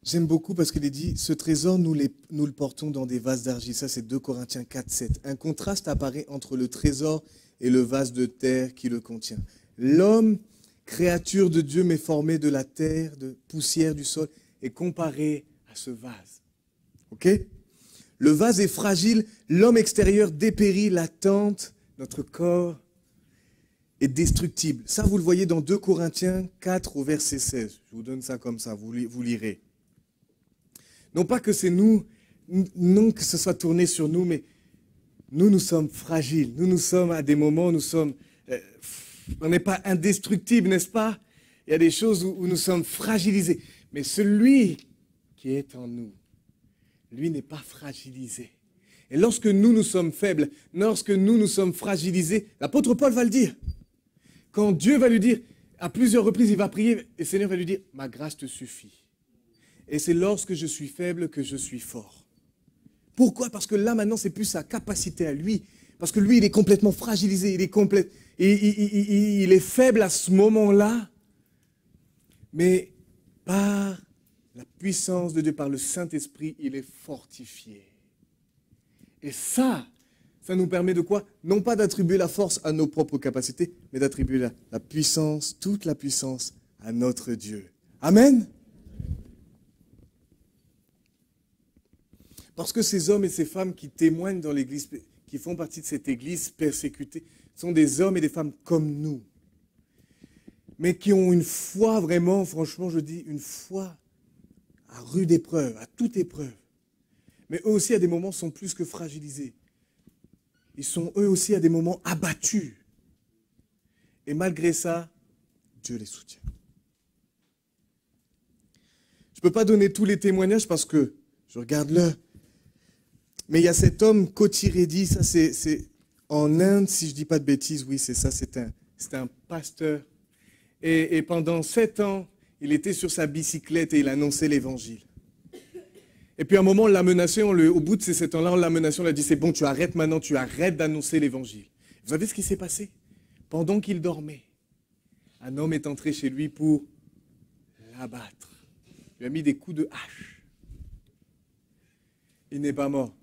J'aime beaucoup parce qu'il est dit, ce trésor, nous le portons dans des vases d'argile. Ça, c'est 2 Corinthiens 4, 7. Un contraste apparaît entre le trésor et le vase de terre qui le contient. L'homme, créature de Dieu, mais formé de la terre, de poussière du sol, est comparé à ce vase. Ok? Le vase est fragile, l'homme extérieur dépérit, la tente, notre corps est destructible. Ça, vous le voyez dans 2 Corinthiens 4 au verset 16. Je vous donne ça comme ça, vous lirez. Non pas que c'est nous, non que ce soit tourné sur nous, mais nous sommes fragiles. Nous sommes à des moments, on n'est pas indestructible, n'est-ce pas? Il y a des choses où nous sommes fragilisés. Mais celui qui est en nous, lui n'est pas fragilisé. Et lorsque nous sommes faibles, lorsque nous sommes fragilisés, l'apôtre Paul va le dire. Quand Dieu va lui dire, à plusieurs reprises, il va prier, et le Seigneur va lui dire, ma grâce te suffit. Et c'est lorsque je suis faible que je suis fort. Pourquoi? Parce que là, maintenant, c'est plus sa capacité à lui. Parce que lui, il est complètement fragilisé, il est faible à ce moment-là. Mais par la puissance de Dieu, par le Saint-Esprit, il est fortifié. Et ça nous permet de quoi? Non pas d'attribuer la force à nos propres capacités, mais d'attribuer la puissance, toute la puissance à notre Dieu. Amen. Parce que ces hommes et ces femmes qui témoignent dans l'Église, qui font partie de cette Église persécutée, sont des hommes et des femmes comme nous. Mais qui ont une foi vraiment, franchement, je dis, une foi à rude épreuve, à toute épreuve. Mais eux aussi, à des moments, sont plus que fragilisés. Ils sont eux aussi, à des moments, abattus. Et malgré ça, Dieu les soutient. Je ne peux pas donner tous les témoignages parce que je regarde l'heure. Mais il y a cet homme, Koti Reddy, ça c'est en Inde, si je ne dis pas de bêtises, oui, c'est ça, c'est un pasteur. Et pendant 7 ans, il était sur sa bicyclette et il annonçait l'évangile. Et puis à un moment, on l'a menacé, au bout de ces 7 ans-là, on l'a menacé, on l'a dit, c'est bon, tu arrêtes maintenant, tu arrêtes d'annoncer l'évangile. Vous savez ce qui s'est passé? Pendant qu'il dormait, un homme est entré chez lui pour l'abattre. Il lui a mis des coups de hache. Il n'est pas mort.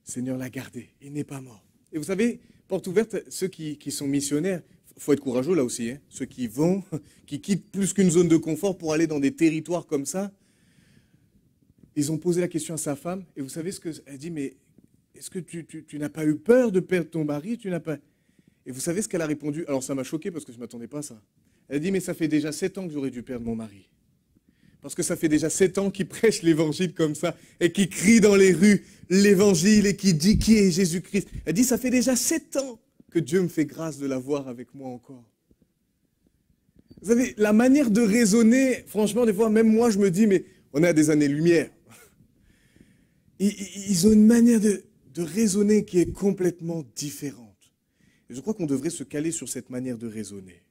Le Seigneur l'a gardé. Il n'est pas mort. Et vous savez, porte ouverte, ceux qui sont missionnaires, il faut être courageux là aussi, hein, ceux qui vont, qui quittent plus qu'une zone de confort pour aller dans des territoires comme ça. Ils ont posé la question à sa femme, et vous savez ce qu'elle dit, mais est-ce que tu n'as pas eu peur de perdre ton mari? Tu n'as pas... Et vous savez ce qu'elle a répondu? Alors ça m'a choqué parce que je ne m'attendais pas à ça. Elle a dit, mais ça fait déjà 7 ans que j'aurais dû perdre mon mari. Parce que ça fait déjà 7 ans qu'il prêche l'évangile comme ça, et qu'il crie dans les rues l'évangile, et qu'il dit qui est Jésus-Christ. Elle dit, ça fait déjà 7 ans que Dieu me fait grâce de l'avoir avec moi encore. Vous savez, la manière de raisonner, franchement, des fois, même moi, je me dis, mais on est à des années-lumière. Ils ont une manière de raisonner qui est complètement différente. Et je crois qu'on devrait se caler sur cette manière de raisonner.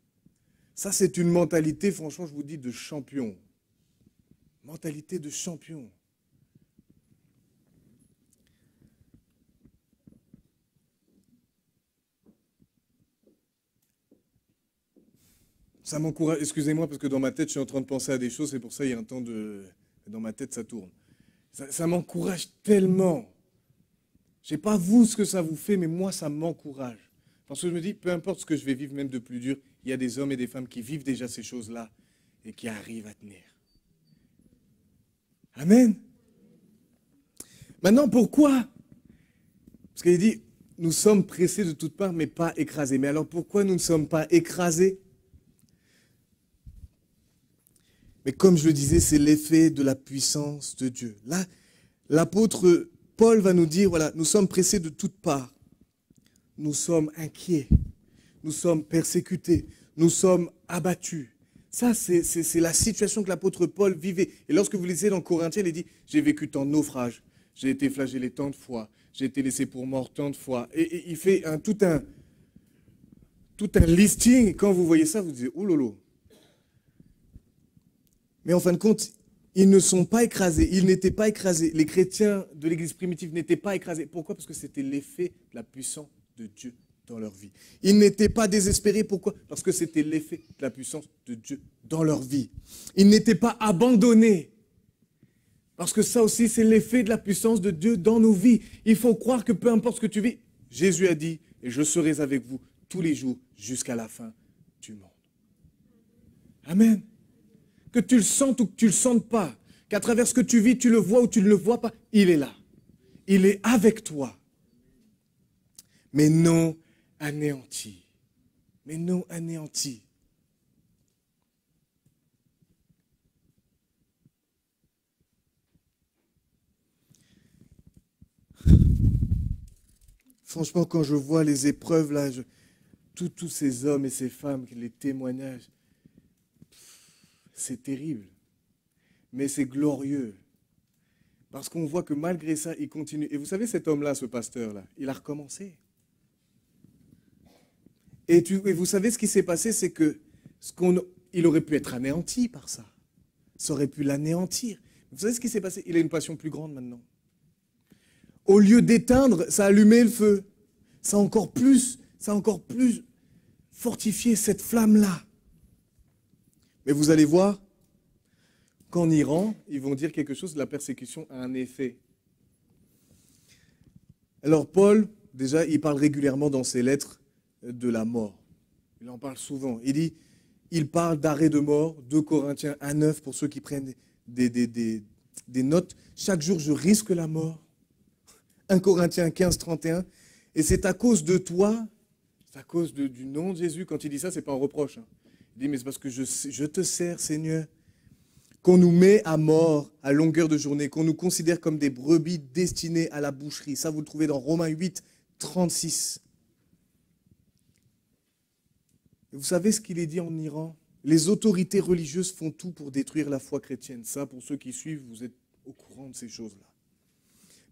Ça, c'est une mentalité, franchement, je vous dis, de champion. Mentalité de champion. Ça m'encourage, excusez-moi, parce que dans ma tête, je suis en train de penser à des choses, c'est pour ça qu'il y a un temps de... Dans ma tête, ça tourne. Ça m'encourage tellement. Je ne sais pas vous ce que ça vous fait, mais moi, ça m'encourage. Parce que je me dis, peu importe ce que je vais vivre, même de plus dur, il y a des hommes et des femmes qui vivent déjà ces choses-là et qui arrivent à tenir. Amen. Maintenant, pourquoi? Parce qu'il dit, nous sommes pressés de toutes parts, mais pas écrasés. Mais alors, pourquoi nous ne sommes pas écrasés? Mais comme je le disais, c'est l'effet de la puissance de Dieu. Là, l'apôtre Paul va nous dire, voilà, nous sommes pressés de toutes parts. Nous sommes inquiets. Nous sommes persécutés. Nous sommes abattus. Ça, c'est la situation que l'apôtre Paul vivait. Et lorsque vous lisez dans Corinthiens, il dit, j'ai vécu tant de naufrages. J'ai été flagellé tant de fois. J'ai été laissé pour mort tant de fois. Et il fait tout un listing. Et quand vous voyez ça, vous dites, oh lolo. Mais en fin de compte, ils ne sont pas écrasés. Ils n'étaient pas écrasés. Les chrétiens de l'Église primitive n'étaient pas écrasés. Pourquoi? Parce que c'était l'effet de la puissance de Dieu dans leur vie. Ils n'étaient pas désespérés. Pourquoi? Parce que c'était l'effet de la puissance de Dieu dans leur vie. Ils n'étaient pas abandonnés. Parce que ça aussi, c'est l'effet de la puissance de Dieu dans nos vies. Il faut croire que peu importe ce que tu vis, Jésus a dit, et je serai avec vous tous les jours jusqu'à la fin du monde. Amen. Que tu le sentes ou que tu ne le sentes pas, qu'à travers ce que tu vis, tu le vois ou tu ne le vois pas, il est là. Il est avec toi. Mais non anéanti. Mais non anéanti. Franchement, quand je vois les épreuves, là, tous ces hommes et ces femmes, les témoignages, c'est terrible, mais c'est glorieux. Parce qu'on voit que malgré ça, il continue. Et vous savez, cet homme-là, ce pasteur-là, il a recommencé. Et vous savez ce qui s'est passé, c'est que il aurait pu être anéanti par ça. Ça aurait pu l'anéantir. Vous savez ce qui s'est passé? Il a une passion plus grande maintenant. Au lieu d'éteindre, ça a allumé le feu. Ça a encore plus fortifié cette flamme-là. Mais vous allez voir qu'en Iran, ils vont dire quelque chose, la persécution a un effet. Alors Paul, déjà, il parle régulièrement dans ses lettres de la mort. Il en parle souvent. Il parle d'arrêt de mort, 2 Corinthiens 1,9 pour ceux qui prennent des notes. Chaque jour, je risque la mort. 1 Corinthiens 15,31. Et c'est à cause de toi, c'est à cause du nom de Jésus. Quand il dit ça, ce n'est pas un reproche. Il dit, mais c'est parce que je te sers, Seigneur, qu'on nous met à mort à longueur de journée, qu'on nous considère comme des brebis destinées à la boucherie. Ça, vous le trouvez dans Romains 8, 36. Et vous savez ce qu'il est dit en Iran? Les autorités religieuses font tout pour détruire la foi chrétienne. Ça, pour ceux qui suivent, vous êtes au courant de ces choses-là.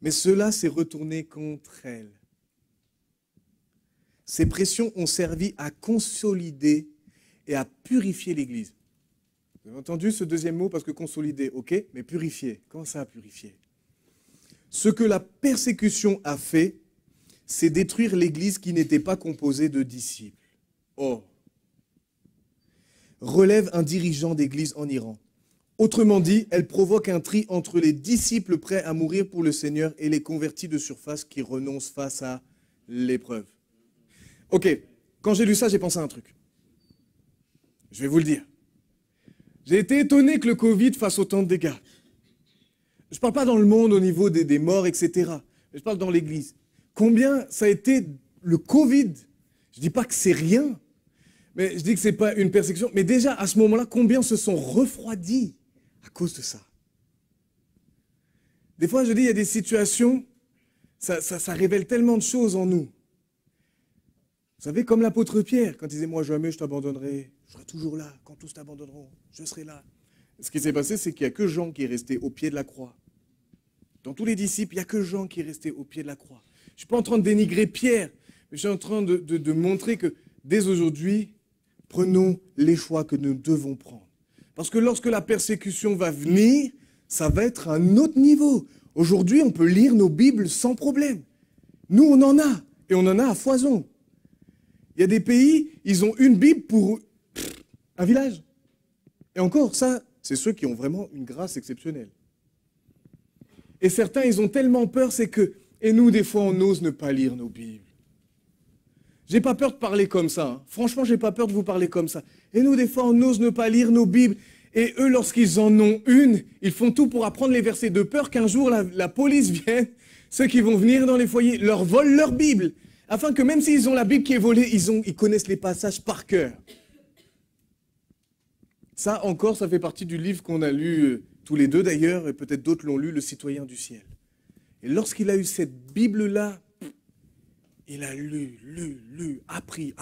Mais cela s'est retourné contre elles. Ces pressions ont servi à consolider et à purifier l'Église. Vous avez entendu ce deuxième mot? Parce que consolider, ok, mais purifier. Comment ça, purifier? Ce que la persécution a fait, c'est détruire l'Église qui n'était pas composée de disciples. Oh! Relève un dirigeant d'église en Iran. Autrement dit, elle provoque un tri entre les disciples prêts à mourir pour le Seigneur et les convertis de surface qui renoncent face à l'épreuve. Ok, quand j'ai lu ça, j'ai pensé à un truc. Je vais vous le dire. J'ai été étonné que le Covid fasse autant de dégâts. Je ne parle pas dans le monde au niveau des morts, etc. Mais je parle dans l'église. Combien ça a été le Covid? Je ne dis pas que c'est rien. Mais je dis que ce n'est pas une persécution. Mais déjà, à ce moment-là, combien se sont refroidis à cause de ça? Des fois, je dis, il y a des situations, ça révèle tellement de choses en nous. Vous savez, comme l'apôtre Pierre, quand il disait, moi jamais je t'abandonnerai, je serai toujours là. Quand tous t'abandonneront, je serai là. Ce qui s'est passé, c'est qu'il n'y a que Jean qui est resté au pied de la croix. Dans tous les disciples, il n'y a que Jean qui est resté au pied de la croix. Je ne suis pas en train de dénigrer Pierre, mais je suis en train de montrer que dès aujourd'hui, prenons les choix que nous devons prendre. Parce que lorsque la persécution va venir, ça va être à un autre niveau. Aujourd'hui, on peut lire nos Bibles sans problème. Nous, on en a, et on en a à foison. Il y a des pays, ils ont une Bible pour un village. Et encore, ça, c'est ceux qui ont vraiment une grâce exceptionnelle. Et certains, ils ont tellement peur, c'est que... Et nous, des fois, on ose ne pas lire nos Bibles. J'ai pas peur de parler comme ça. Hein. Franchement, j'ai pas peur de vous parler comme ça. Et nous, des fois, on n'ose ne pas lire nos Bibles. Et eux, lorsqu'ils en ont une, ils font tout pour apprendre les versets de peur qu'un jour, la police vienne. Ceux qui vont venir dans les foyers leur volent leur Bible. Afin que même s'ils ont la Bible qui est volée, ils connaissent les passages par cœur. Ça encore, ça fait partie du livre qu'on a lu tous les deux d'ailleurs, et peut-être d'autres l'ont lu, Le Citoyen du ciel. Et lorsqu'il a eu cette Bible-là, il a lu, appris,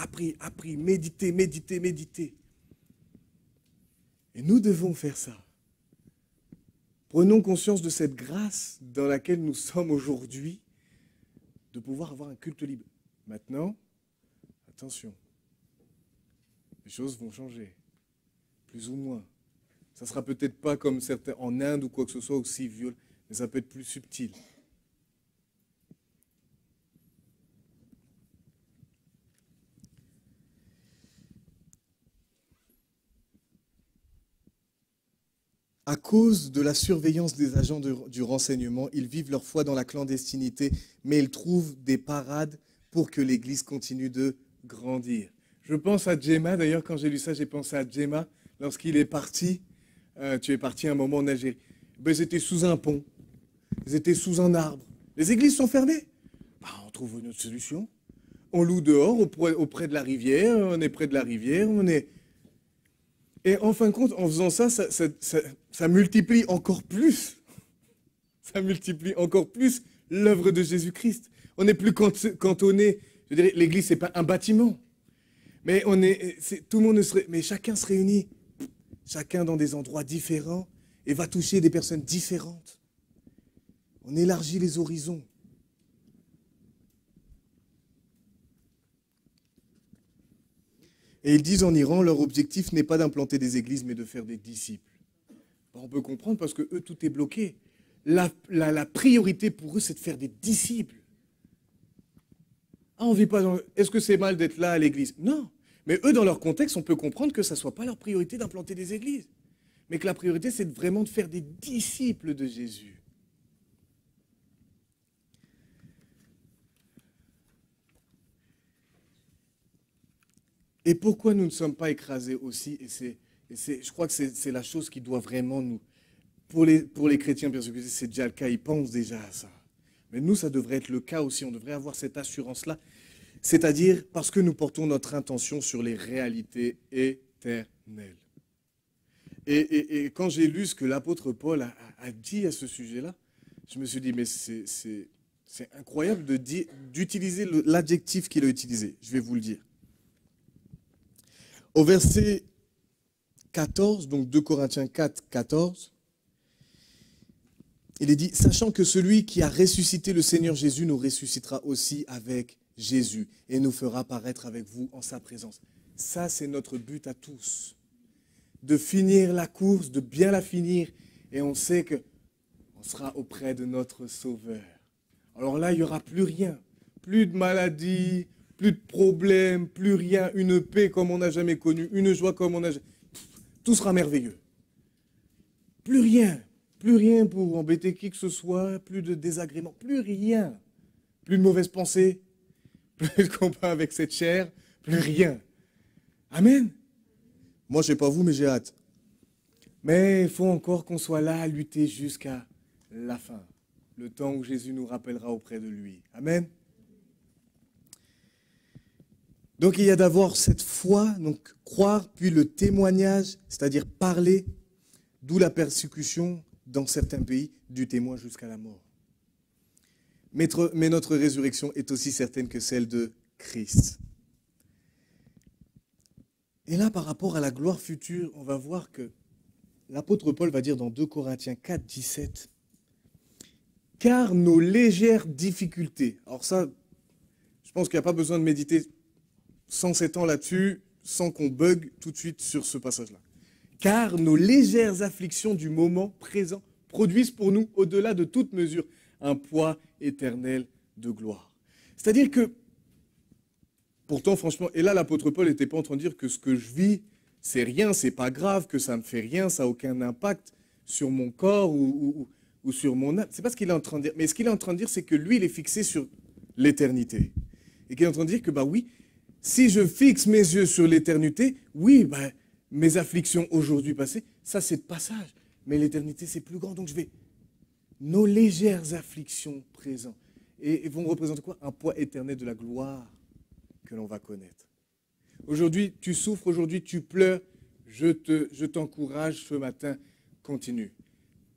médité. Et nous devons faire ça. Prenons conscience de cette grâce dans laquelle nous sommes aujourd'hui, de pouvoir avoir un culte libre. Maintenant, attention, les choses vont changer, plus ou moins. Ça ne sera peut-être pas comme certains en Inde ou quoi que ce soit aussi violent, mais ça peut être plus subtil. À cause de la surveillance des agents du renseignement, ils vivent leur foi dans la clandestinité, mais ils trouvent des parades pour que l'Église continue de grandir. Je pense à Djema, d'ailleurs, quand j'ai lu ça, j'ai pensé à Djema, lorsqu'il est parti. Tu es parti un moment en Algérie. Ben, ils étaient sous un pont, ils étaient sous un arbre. Les églises sont fermées. Ben, on trouve une autre solution. On loue dehors, auprès de la rivière, on est près de la rivière, on est... Et en fin de compte, en faisant ça, ça multiplie encore plus. Ça multiplie encore plus l'œuvre de Jésus-Christ. On n'est plus cantonné. Je dirais, l'Église, ce n'est pas un bâtiment. Mais tout le monde mais chacun se réunit. Chacun dans des endroits différents et va toucher des personnes différentes. On élargit les horizons. Et ils disent en Iran, leur objectif n'est pas d'implanter des églises, mais de faire des disciples. On peut comprendre parce que eux, tout est bloqué. La priorité pour eux, c'est de faire des disciples. Ah, on vit pas dans... Est-ce que c'est mal d'être là à l'église? Non. Mais eux, dans leur contexte, on peut comprendre que ça ne soit pas leur priorité d'implanter des églises. Mais que la priorité, c'est vraiment de faire des disciples de Jésus. Et pourquoi nous ne sommes pas écrasés aussi, je crois que c'est la chose qui doit vraiment nous... Pour les chrétiens persécutés, c'est déjà le cas, ils pensent déjà à ça. Mais nous, ça devrait être le cas aussi, on devrait avoir cette assurance-là. C'est-à-dire parce que nous portons notre intention sur les réalités éternelles. Et quand j'ai lu ce que l'apôtre Paul a dit à ce sujet-là, je me suis dit, mais c'est incroyable d'utiliser l'adjectif qu'il a utilisé. Je vais vous le dire. Au verset 14, donc 2 Corinthiens 4, 14, il est dit, sachant que celui qui a ressuscité le Seigneur Jésus nous ressuscitera aussi avec Jésus et nous fera paraître avec vous en sa présence. Ça, c'est notre but à tous. De finir la course, de bien la finir, et on sait qu'on sera auprès de notre Sauveur. Alors là, il n'y aura plus rien, plus de maladie, plus de problèmes, plus rien, une paix comme on n'a jamais connue, une joie comme on n'a jamais... Tout sera merveilleux. Plus rien pour embêter qui que ce soit, plus de désagréments, plus rien. Plus de mauvaises pensées, plus de combat avec cette chair, plus rien. Amen. Moi, je ne sais pas vous, mais j'ai hâte. Mais il faut encore qu'on soit là à lutter jusqu'à la fin. Le temps où Jésus nous rappellera auprès de lui. Amen. Donc, il y a d'abord cette foi, donc croire, puis le témoignage, c'est-à-dire parler, d'où la persécution dans certains pays, du témoin jusqu'à la mort. Mais notre résurrection est aussi certaine que celle de Christ. Et là, par rapport à la gloire future, on va voir que l'apôtre Paul va dire dans 2 Corinthiens 4, 17, « Car nos légères difficultés... » Alors ça, je pense qu'il n'y a pas besoin de méditer 107 ans là-dessus, sans qu'on bug tout de suite sur ce passage-là. « Car nos légères afflictions du moment présent produisent pour nous, au-delà de toute mesure, un poids éternel de gloire. » C'est-à-dire que, pourtant, franchement, et là, l'apôtre Paul n'était pas en train de dire que ce que je vis, c'est rien, c'est pas grave, que ça me fait rien, ça n'a aucun impact sur mon corps ou sur mon âme. C'est pas ce qu'il est en train de dire. Mais ce qu'il est en train de dire, c'est que lui, il est fixé sur l'éternité. Et qu'il est en train de dire que, bah oui, si je fixe mes yeux sur l'éternité, oui, bah, mes afflictions aujourd'hui passées, ça c'est de passage. Mais l'éternité, c'est plus grand. Donc je vais... Nos légères afflictions présentes. Et vont représenter quoi? Un poids éternel de la gloire que l'on va connaître. Aujourd'hui, tu souffres, aujourd'hui, tu pleures. Je t'encourage ce matin, continue.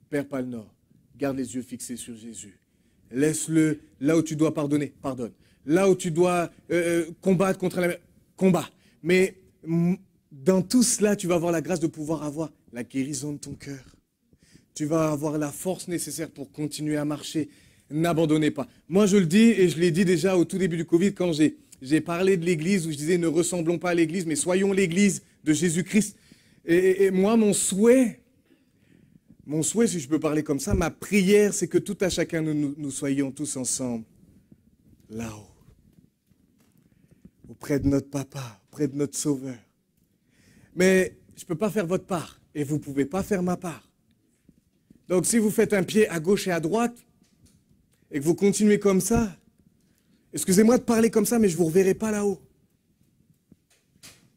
Perds pas le nord. Garde les yeux fixés sur Jésus. Laisse-le là où tu dois pardonner, pardonne. Là où tu dois combattre contre la... combat. Mais dans tout cela, tu vas avoir la grâce de pouvoir avoir la guérison de ton cœur. Tu vas avoir la force nécessaire pour continuer à marcher. N'abandonnez pas. Moi, je le dis, et je l'ai dit déjà au tout début du Covid, quand j'ai parlé de l'Église, où je disais, ne ressemblons pas à l'Église, mais soyons l'Église de Jésus-Christ. Et moi, mon souhait, si je peux parler comme ça, ma prière, c'est que tout à chacun, nous soyons tous ensemble, là-haut, auprès de notre Papa, auprès de notre Sauveur. Mais je ne peux pas faire votre part, et vous ne pouvez pas faire ma part. Donc, si vous faites un pied à gauche et à droite, et que vous continuez comme ça, excusez-moi de parler comme ça, mais je ne vous reverrai pas là-haut.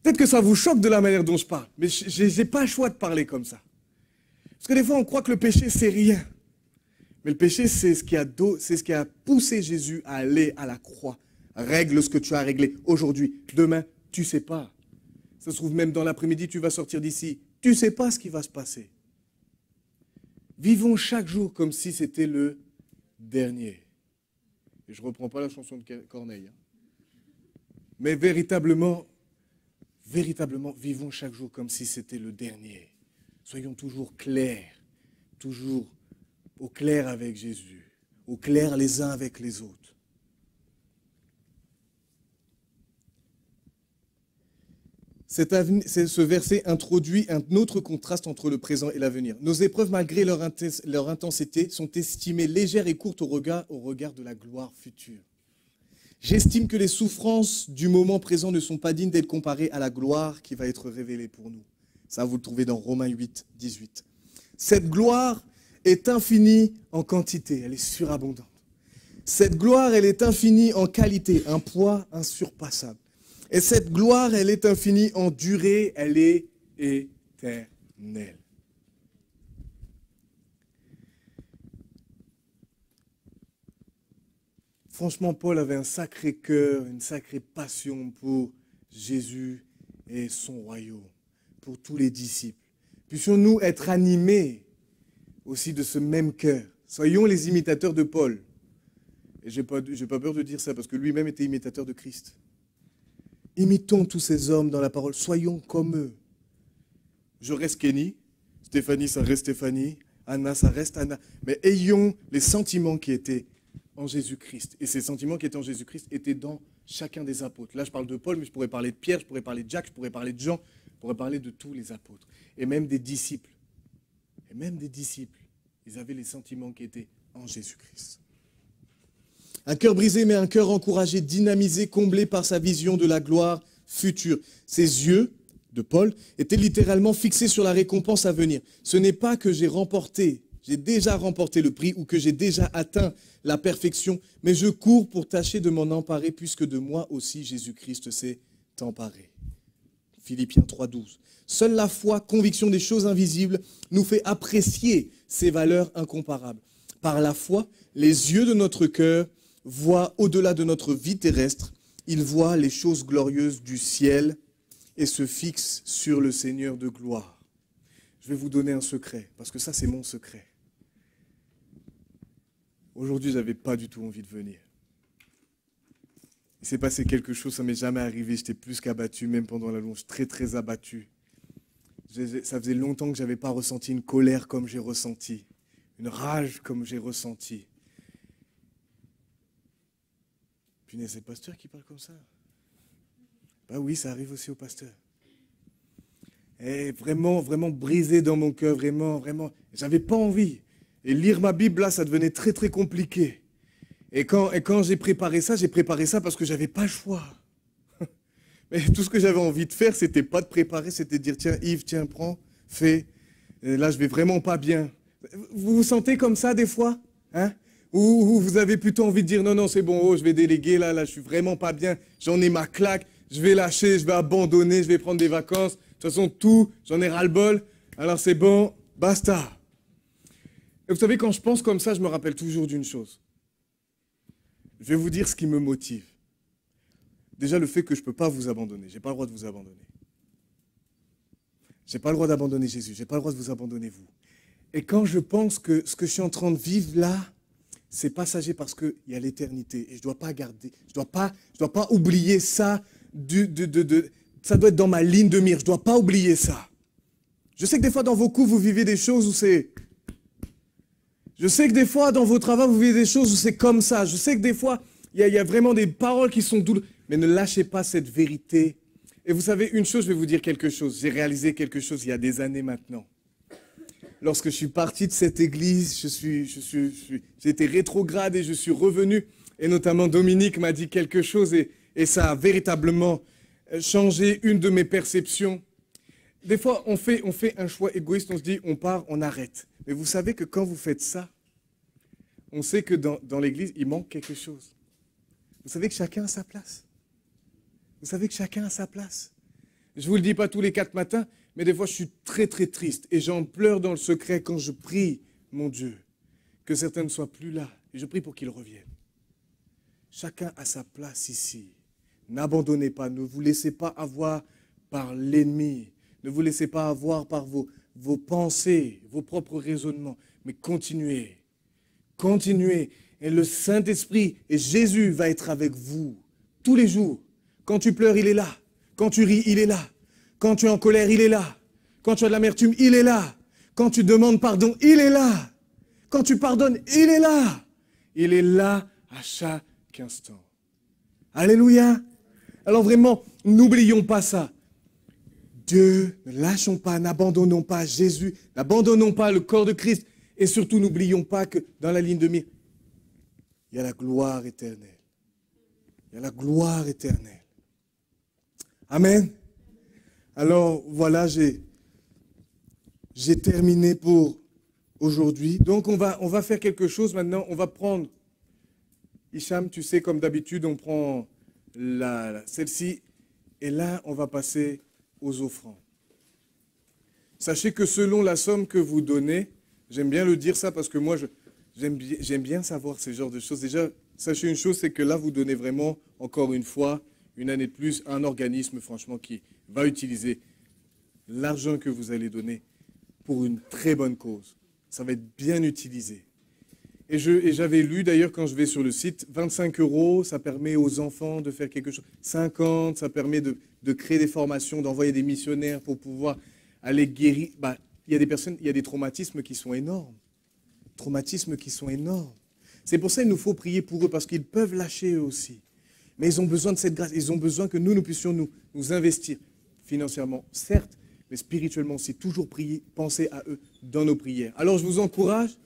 Peut-être que ça vous choque de la manière dont je parle, mais je n'ai pas le choix de parler comme ça. Parce que des fois, on croit que le péché, c'est rien. Mais le péché, c'est ce qui a poussé Jésus à aller à la croix. Règle ce que tu as réglé aujourd'hui. Demain, tu ne sais pas. Ça se trouve, même dans l'après-midi, tu vas sortir d'ici. Tu ne sais pas ce qui va se passer. Vivons chaque jour comme si c'était le dernier. Et je ne reprends pas la chanson de Corneille. Mais véritablement, vivons chaque jour comme si c'était le dernier. Soyons toujours clairs, toujours au clair avec Jésus, au clair les uns avec les autres. ce verset introduit un autre contraste entre le présent et l'avenir. Nos épreuves, malgré leur intensité, sont estimées légères et courtes au regard de la gloire future. J'estime que les souffrances du moment présent ne sont pas dignes d'être comparées à la gloire qui va être révélée pour nous. Ça, vous le trouvez dans Romains 8, 18. Cette gloire est infinie en quantité, elle est surabondante. Cette gloire, elle est infinie en qualité, un poids insurpassable. Et cette gloire, elle est infinie en durée, elle est éternelle. Franchement, Paul avait un sacré cœur, une sacrée passion pour Jésus et son royaume, pour tous les disciples. Puissions-nous être animés aussi de ce même cœur. Soyons les imitateurs de Paul. Et je n'ai pas peur de dire ça, parce que lui-même était imitateur de Christ. Imitons tous ces hommes dans la parole. Soyons comme eux. Je reste Kenny. Stéphanie, ça reste Stéphanie. Anna, ça reste Anna. Mais ayons les sentiments qui étaient en Jésus-Christ. Et ces sentiments qui étaient en Jésus-Christ étaient dans chacun des apôtres. Là, je parle de Paul, mais je pourrais parler de Pierre, je pourrais parler de Jacques, je pourrais parler de Jean, je pourrais parler de tous les apôtres. Et même des disciples. Et même des disciples. Ils avaient les sentiments qui étaient en Jésus-Christ. Un cœur brisé, mais un cœur encouragé, dynamisé, comblé par sa vision de la gloire future. Ses yeux, de Paul, étaient littéralement fixés sur la récompense à venir. Ce n'est pas que j'ai déjà remporté le prix ou que j'ai déjà atteint la perfection, mais je cours pour tâcher de m'en emparer, puisque de moi aussi Jésus-Christ s'est emparé. Philippiens 3,12. Seule la foi, conviction des choses invisibles, nous fait apprécier ces valeurs incomparables. Par la foi, les yeux de notre cœur voient au-delà de notre vie terrestre, ils voient les choses glorieuses du ciel et se fixent sur le Seigneur de gloire. Je vais vous donner un secret, parce que ça c'est mon secret. Aujourd'hui, je n'avais pas du tout envie de venir. Il s'est passé quelque chose, ça ne m'est jamais arrivé, j'étais plus qu'abattu, même pendant la louange, très très abattu. Ça faisait longtemps que je n'avais pas ressenti une colère comme j'ai ressenti, une rage comme j'ai ressenti. Punaise, c'est le pasteur qui parle comme ça. Bah oui, ça arrive aussi au pasteur. Et vraiment, vraiment brisé dans mon cœur, vraiment, vraiment. J'avais pas envie. Et lire ma Bible, là, ça devenait très, très compliqué. Et quand j'ai préparé ça parce que j'avais pas le choix. Mais tout ce que j'avais envie de faire, c'était pas de préparer, c'était de dire, tiens, Yves, tiens, prends, fais. Et là, je vais vraiment pas bien. Vous vous sentez comme ça, des fois, hein? Ou vous avez plutôt envie de dire, non, c'est bon, je vais déléguer, là, je suis vraiment pas bien, j'en ai ma claque, je vais lâcher, je vais abandonner, je vais prendre des vacances, de toute façon, j'en ai ras-le-bol, alors c'est bon, basta. Et vous savez, quand je pense comme ça, je me rappelle toujours d'une chose. Je vais vous dire ce qui me motive. Déjà, le fait que je ne peux pas vous abandonner, je n'ai pas le droit de vous abandonner. Je n'ai pas le droit d'abandonner Jésus, je n'ai pas le droit de vous abandonner vous. Et quand je pense que ce que je suis en train de vivre là, c'est passager parce qu'il y a l'éternité. Et je ne dois pas garder, je dois pas oublier ça. Ça doit être dans ma ligne de mire. Je ne dois pas oublier ça. Je sais que des fois dans vos coups, vous vivez des choses où c'est... Je sais que des fois dans vos travaux, vous vivez des choses où c'est comme ça. Je sais que des fois, il y a vraiment des paroles qui sont douloureuses. Mais ne lâchez pas cette vérité. Et vous savez, une chose, je vais vous dire quelque chose. J'ai réalisé quelque chose il y a des années maintenant. Lorsque je suis parti de cette église, j'ai été rétrograde et je suis revenu. Et notamment Dominique m'a dit quelque chose et ça a véritablement changé une de mes perceptions. Des fois, on fait un choix égoïste, on se dit, on part, on arrête. Mais vous savez que quand vous faites ça, on sait que dans l'église, il manque quelque chose. Vous savez que chacun a sa place. Vous savez que chacun a sa place. Je ne vous le dis pas tous les 4 matins, mais des fois, je suis très, très triste. Et j'en pleure dans le secret quand je prie, mon Dieu, que certains ne soient plus là. Et je prie pour qu'ils reviennent. Chacun a sa place ici. N'abandonnez pas, ne vous laissez pas avoir par l'ennemi. Ne vous laissez pas avoir par vos pensées, vos propres raisonnements. Mais continuez. Continuez. Et le Saint-Esprit et Jésus va être avec vous tous les jours. Quand tu pleures, il est là. Quand tu ris, il est là. Quand tu es en colère, il est là. Quand tu as de l'amertume, il est là. Quand tu demandes pardon, il est là. Quand tu pardonnes, il est là. Il est là à chaque instant. Alléluia. Alors vraiment, n'oublions pas ça. Dieu, ne lâchons pas, n'abandonnons pas Jésus, n'abandonnons pas le corps de Christ. Et surtout, n'oublions pas que dans la ligne de mire, il y a la gloire éternelle. Il y a la gloire éternelle. Amen. Alors, voilà, j'ai terminé pour aujourd'hui. Donc, on va faire quelque chose maintenant. On va prendre, Hicham, tu sais, comme d'habitude, on prend celle-ci. Et là, on va passer aux offrandes. Sachez que selon la somme que vous donnez, j'aime bien le dire ça parce que moi, j'aime bien savoir ce genre de choses. Déjà, sachez une chose, c'est que là, vous donnez vraiment, encore une fois, une année de plus, un organisme, franchement, qui va utiliser l'argent que vous allez donner pour une très bonne cause. Ça va être bien utilisé. Et j'avais lu, d'ailleurs, quand je vais sur le site, 25 €, ça permet aux enfants de faire quelque chose. 50, ça permet de créer des formations, d'envoyer des missionnaires pour pouvoir aller guérir. Il y a des personnes, il y a des traumatismes qui sont énormes. Traumatismes qui sont énormes. C'est pour ça qu'il nous faut prier pour eux, parce qu'ils peuvent lâcher eux aussi. Mais ils ont besoin de cette grâce. Ils ont besoin que nous puissions nous investir financièrement, certes, mais spirituellement aussi. Toujours prier, penser à eux dans nos prières. Alors je vous encourage.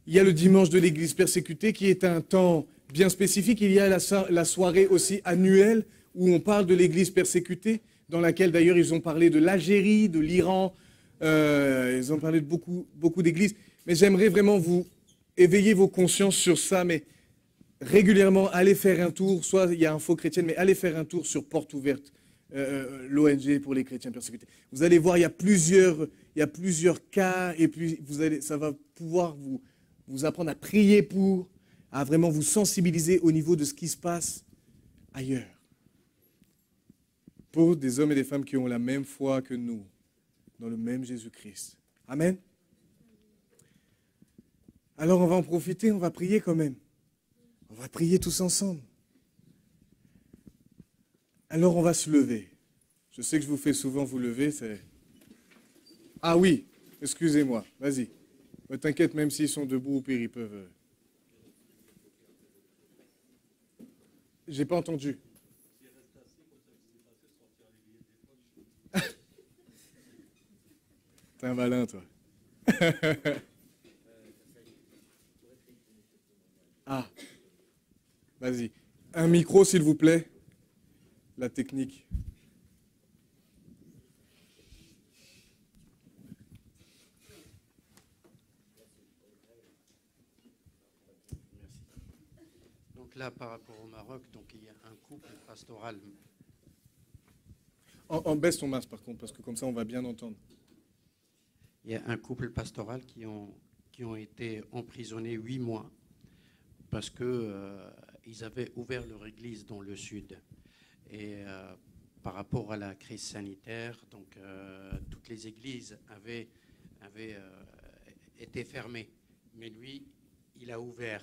Il y a le dimanche de l'Église persécutée qui est un temps bien spécifique. Il y a la soirée aussi annuelle où on parle de l'Église persécutée, dans laquelle d'ailleurs ils ont parlé de l'Algérie, de l'Iran. Ils ont parlé de beaucoup d'églises. Mais j'aimerais vraiment vous éveiller vos consciences sur ça. Mais régulièrement, allez faire un tour. Soit il y a Info Chrétienne, mais allez faire un tour sur Porte Ouverte, l'ONG pour les chrétiens persécutés. Vous allez voir, il y a plusieurs cas. Et puis ça va pouvoir vous apprendre à prier à vraiment vous sensibiliser au niveau de ce qui se passe ailleurs. Pour des hommes et des femmes qui ont la même foi que nous, dans le même Jésus-Christ. Amen. Alors on va en profiter, on va prier quand même. On va prier tous ensemble. Alors on va se lever. Je sais que je vous fais souvent vous lever, Ah oui, excusez-moi, vas-y. T'inquiète, même s'ils sont debout ou pire, ils peuvent... J'ai pas entendu. T'es un malin, toi. Ah, vas-y. Un micro, s'il vous plaît. La technique. Là, par rapport au Maroc, donc il y a un couple pastoral. En baisse ton masque, par contre, parce que comme ça, on va bien entendre. Il y a un couple pastoral qui ont été emprisonnés 8 mois parce qu'ils avaient ouvert leur église dans le sud. Et par rapport à la crise sanitaire, donc toutes les églises avaient été fermées. Mais lui, il a ouvert.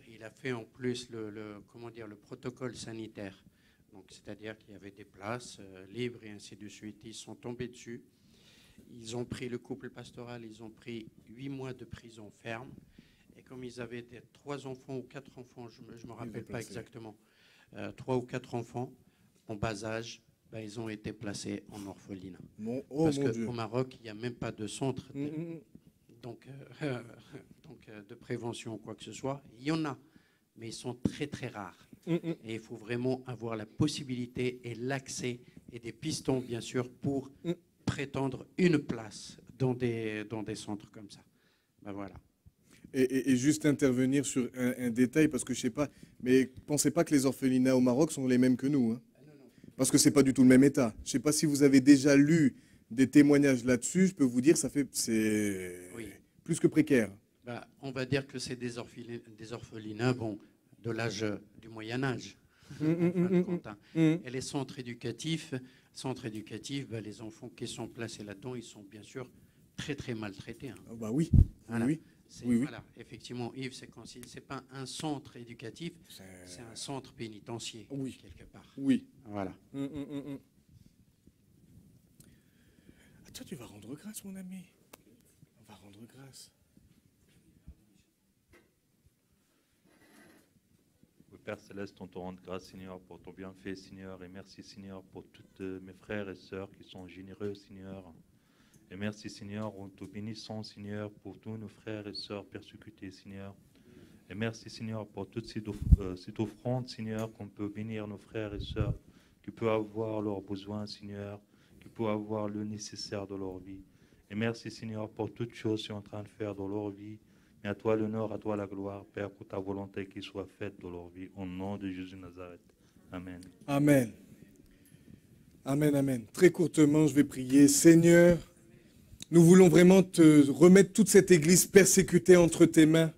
Il a fait en plus le protocole sanitaire. Donc, c'est-à-dire qu'il y avait des places libres et ainsi de suite. Ils sont tombés dessus. Ils ont pris le couple pastoral, ils ont pris 8 mois de prison ferme. Et comme ils avaient 3 enfants ou 4 enfants, je ne me rappelle pas exactement, 3 ou 4 enfants en bas âge, ils ont été placés en orphelinat. Parce qu'au Maroc, il n'y a même pas de centre. Donc, de prévention ou quoi que ce soit, il y en a, mais ils sont très très rares. Et il faut vraiment avoir la possibilité et l'accès et des pistons, bien sûr, pour prétendre une place dans des centres comme ça. Voilà. Et juste intervenir sur un détail, parce que je ne sais pas, mais pensez pas que les orphelinats au Maroc sont les mêmes que nous. Hein. Parce que ce n'est pas du tout le même état. Je ne sais pas si vous avez déjà lu des témoignages là-dessus, je peux vous dire, c'est plus que précaire. On va dire que c'est des orphelinats de l'âge du Moyen-Âge. Et les centres éducatifs, les enfants qui sont placés là-dedans, ils sont bien sûr très très maltraités. Hein. Oui. Voilà. Oui. Voilà. Effectivement, Yves, c'est pas un centre éducatif, c'est un centre pénitentiaire, quelque part. Oui. Voilà. Toi, tu vas rendre grâce, mon ami. On va rendre grâce. Père Céleste, on te rend grâce, Seigneur, pour ton bienfait, Seigneur. Et merci, Seigneur, pour tous mes frères et sœurs qui sont généreux, Seigneur. Et merci, Seigneur, en te bénissant, Seigneur, pour tous nos frères et sœurs persécutés, Seigneur. Et merci, Seigneur, pour toute cette offrande, Seigneur, qu'on peut bénir nos frères et sœurs, qui peuvent avoir leurs besoins, Seigneur, qui peuvent avoir le nécessaire de leur vie. Et merci, Seigneur, pour toutes choses que tu es en train de faire dans leur vie. Mais à toi l'honneur, à toi la gloire, Père, pour ta volonté qui soit faite dans leur vie. Au nom de Jésus de Nazareth. Amen. Amen. Amen, amen. Très courtement, je vais prier. Seigneur, nous voulons vraiment te remettre toute cette église persécutée entre tes mains.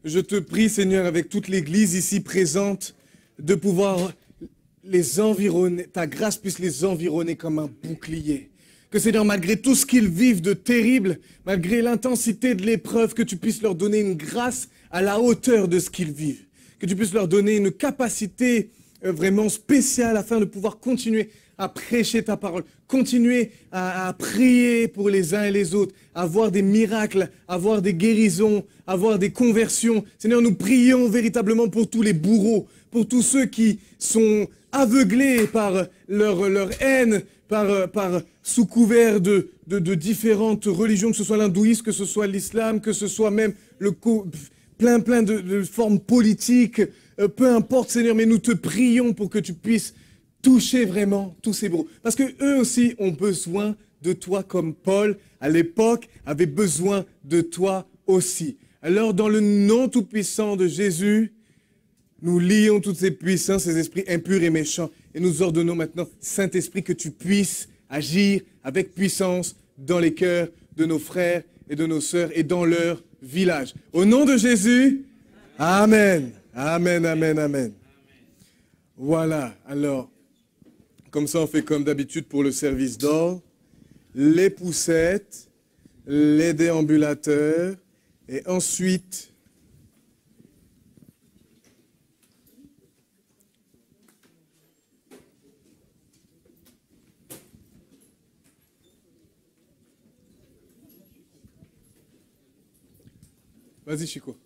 Je te prie, Seigneur, avec toute l'église ici présente, de pouvoir les environner, ta grâce puisse les environner comme un bouclier. Que, Seigneur, malgré tout ce qu'ils vivent de terrible, malgré l'intensité de l'épreuve, que tu puisses leur donner une grâce à la hauteur de ce qu'ils vivent. Que tu puisses leur donner une capacité vraiment spéciale afin de pouvoir continuer à prêcher ta parole, continuer à prier pour les uns et les autres, à voir des miracles, à voir des guérisons, à voir des conversions. Seigneur, nous prions véritablement pour tous les bourreaux, pour tous ceux qui sont aveuglés par leur haine, par sous couvert de différentes religions, que ce soit l'hindouisme, que ce soit l'islam, que ce soit même plein de formes politiques, peu importe, Seigneur, mais nous te prions pour que tu puisses toucher vraiment tous ces bourreaux. Parce que eux aussi ont besoin de toi, comme Paul, à l'époque, avait besoin de toi aussi. Alors, dans le nom tout-puissant de Jésus, nous lions toutes ces puissances, ces esprits impurs et méchants, et nous ordonnons maintenant, Saint-Esprit, que tu puisses agir avec puissance dans les cœurs de nos frères et de nos sœurs et dans leur village. Au nom de Jésus, Amen. Amen, amen, amen. Voilà, alors, comme ça on fait comme d'habitude pour le service d'or, les poussettes, les déambulateurs, et ensuite, vas-y Chico.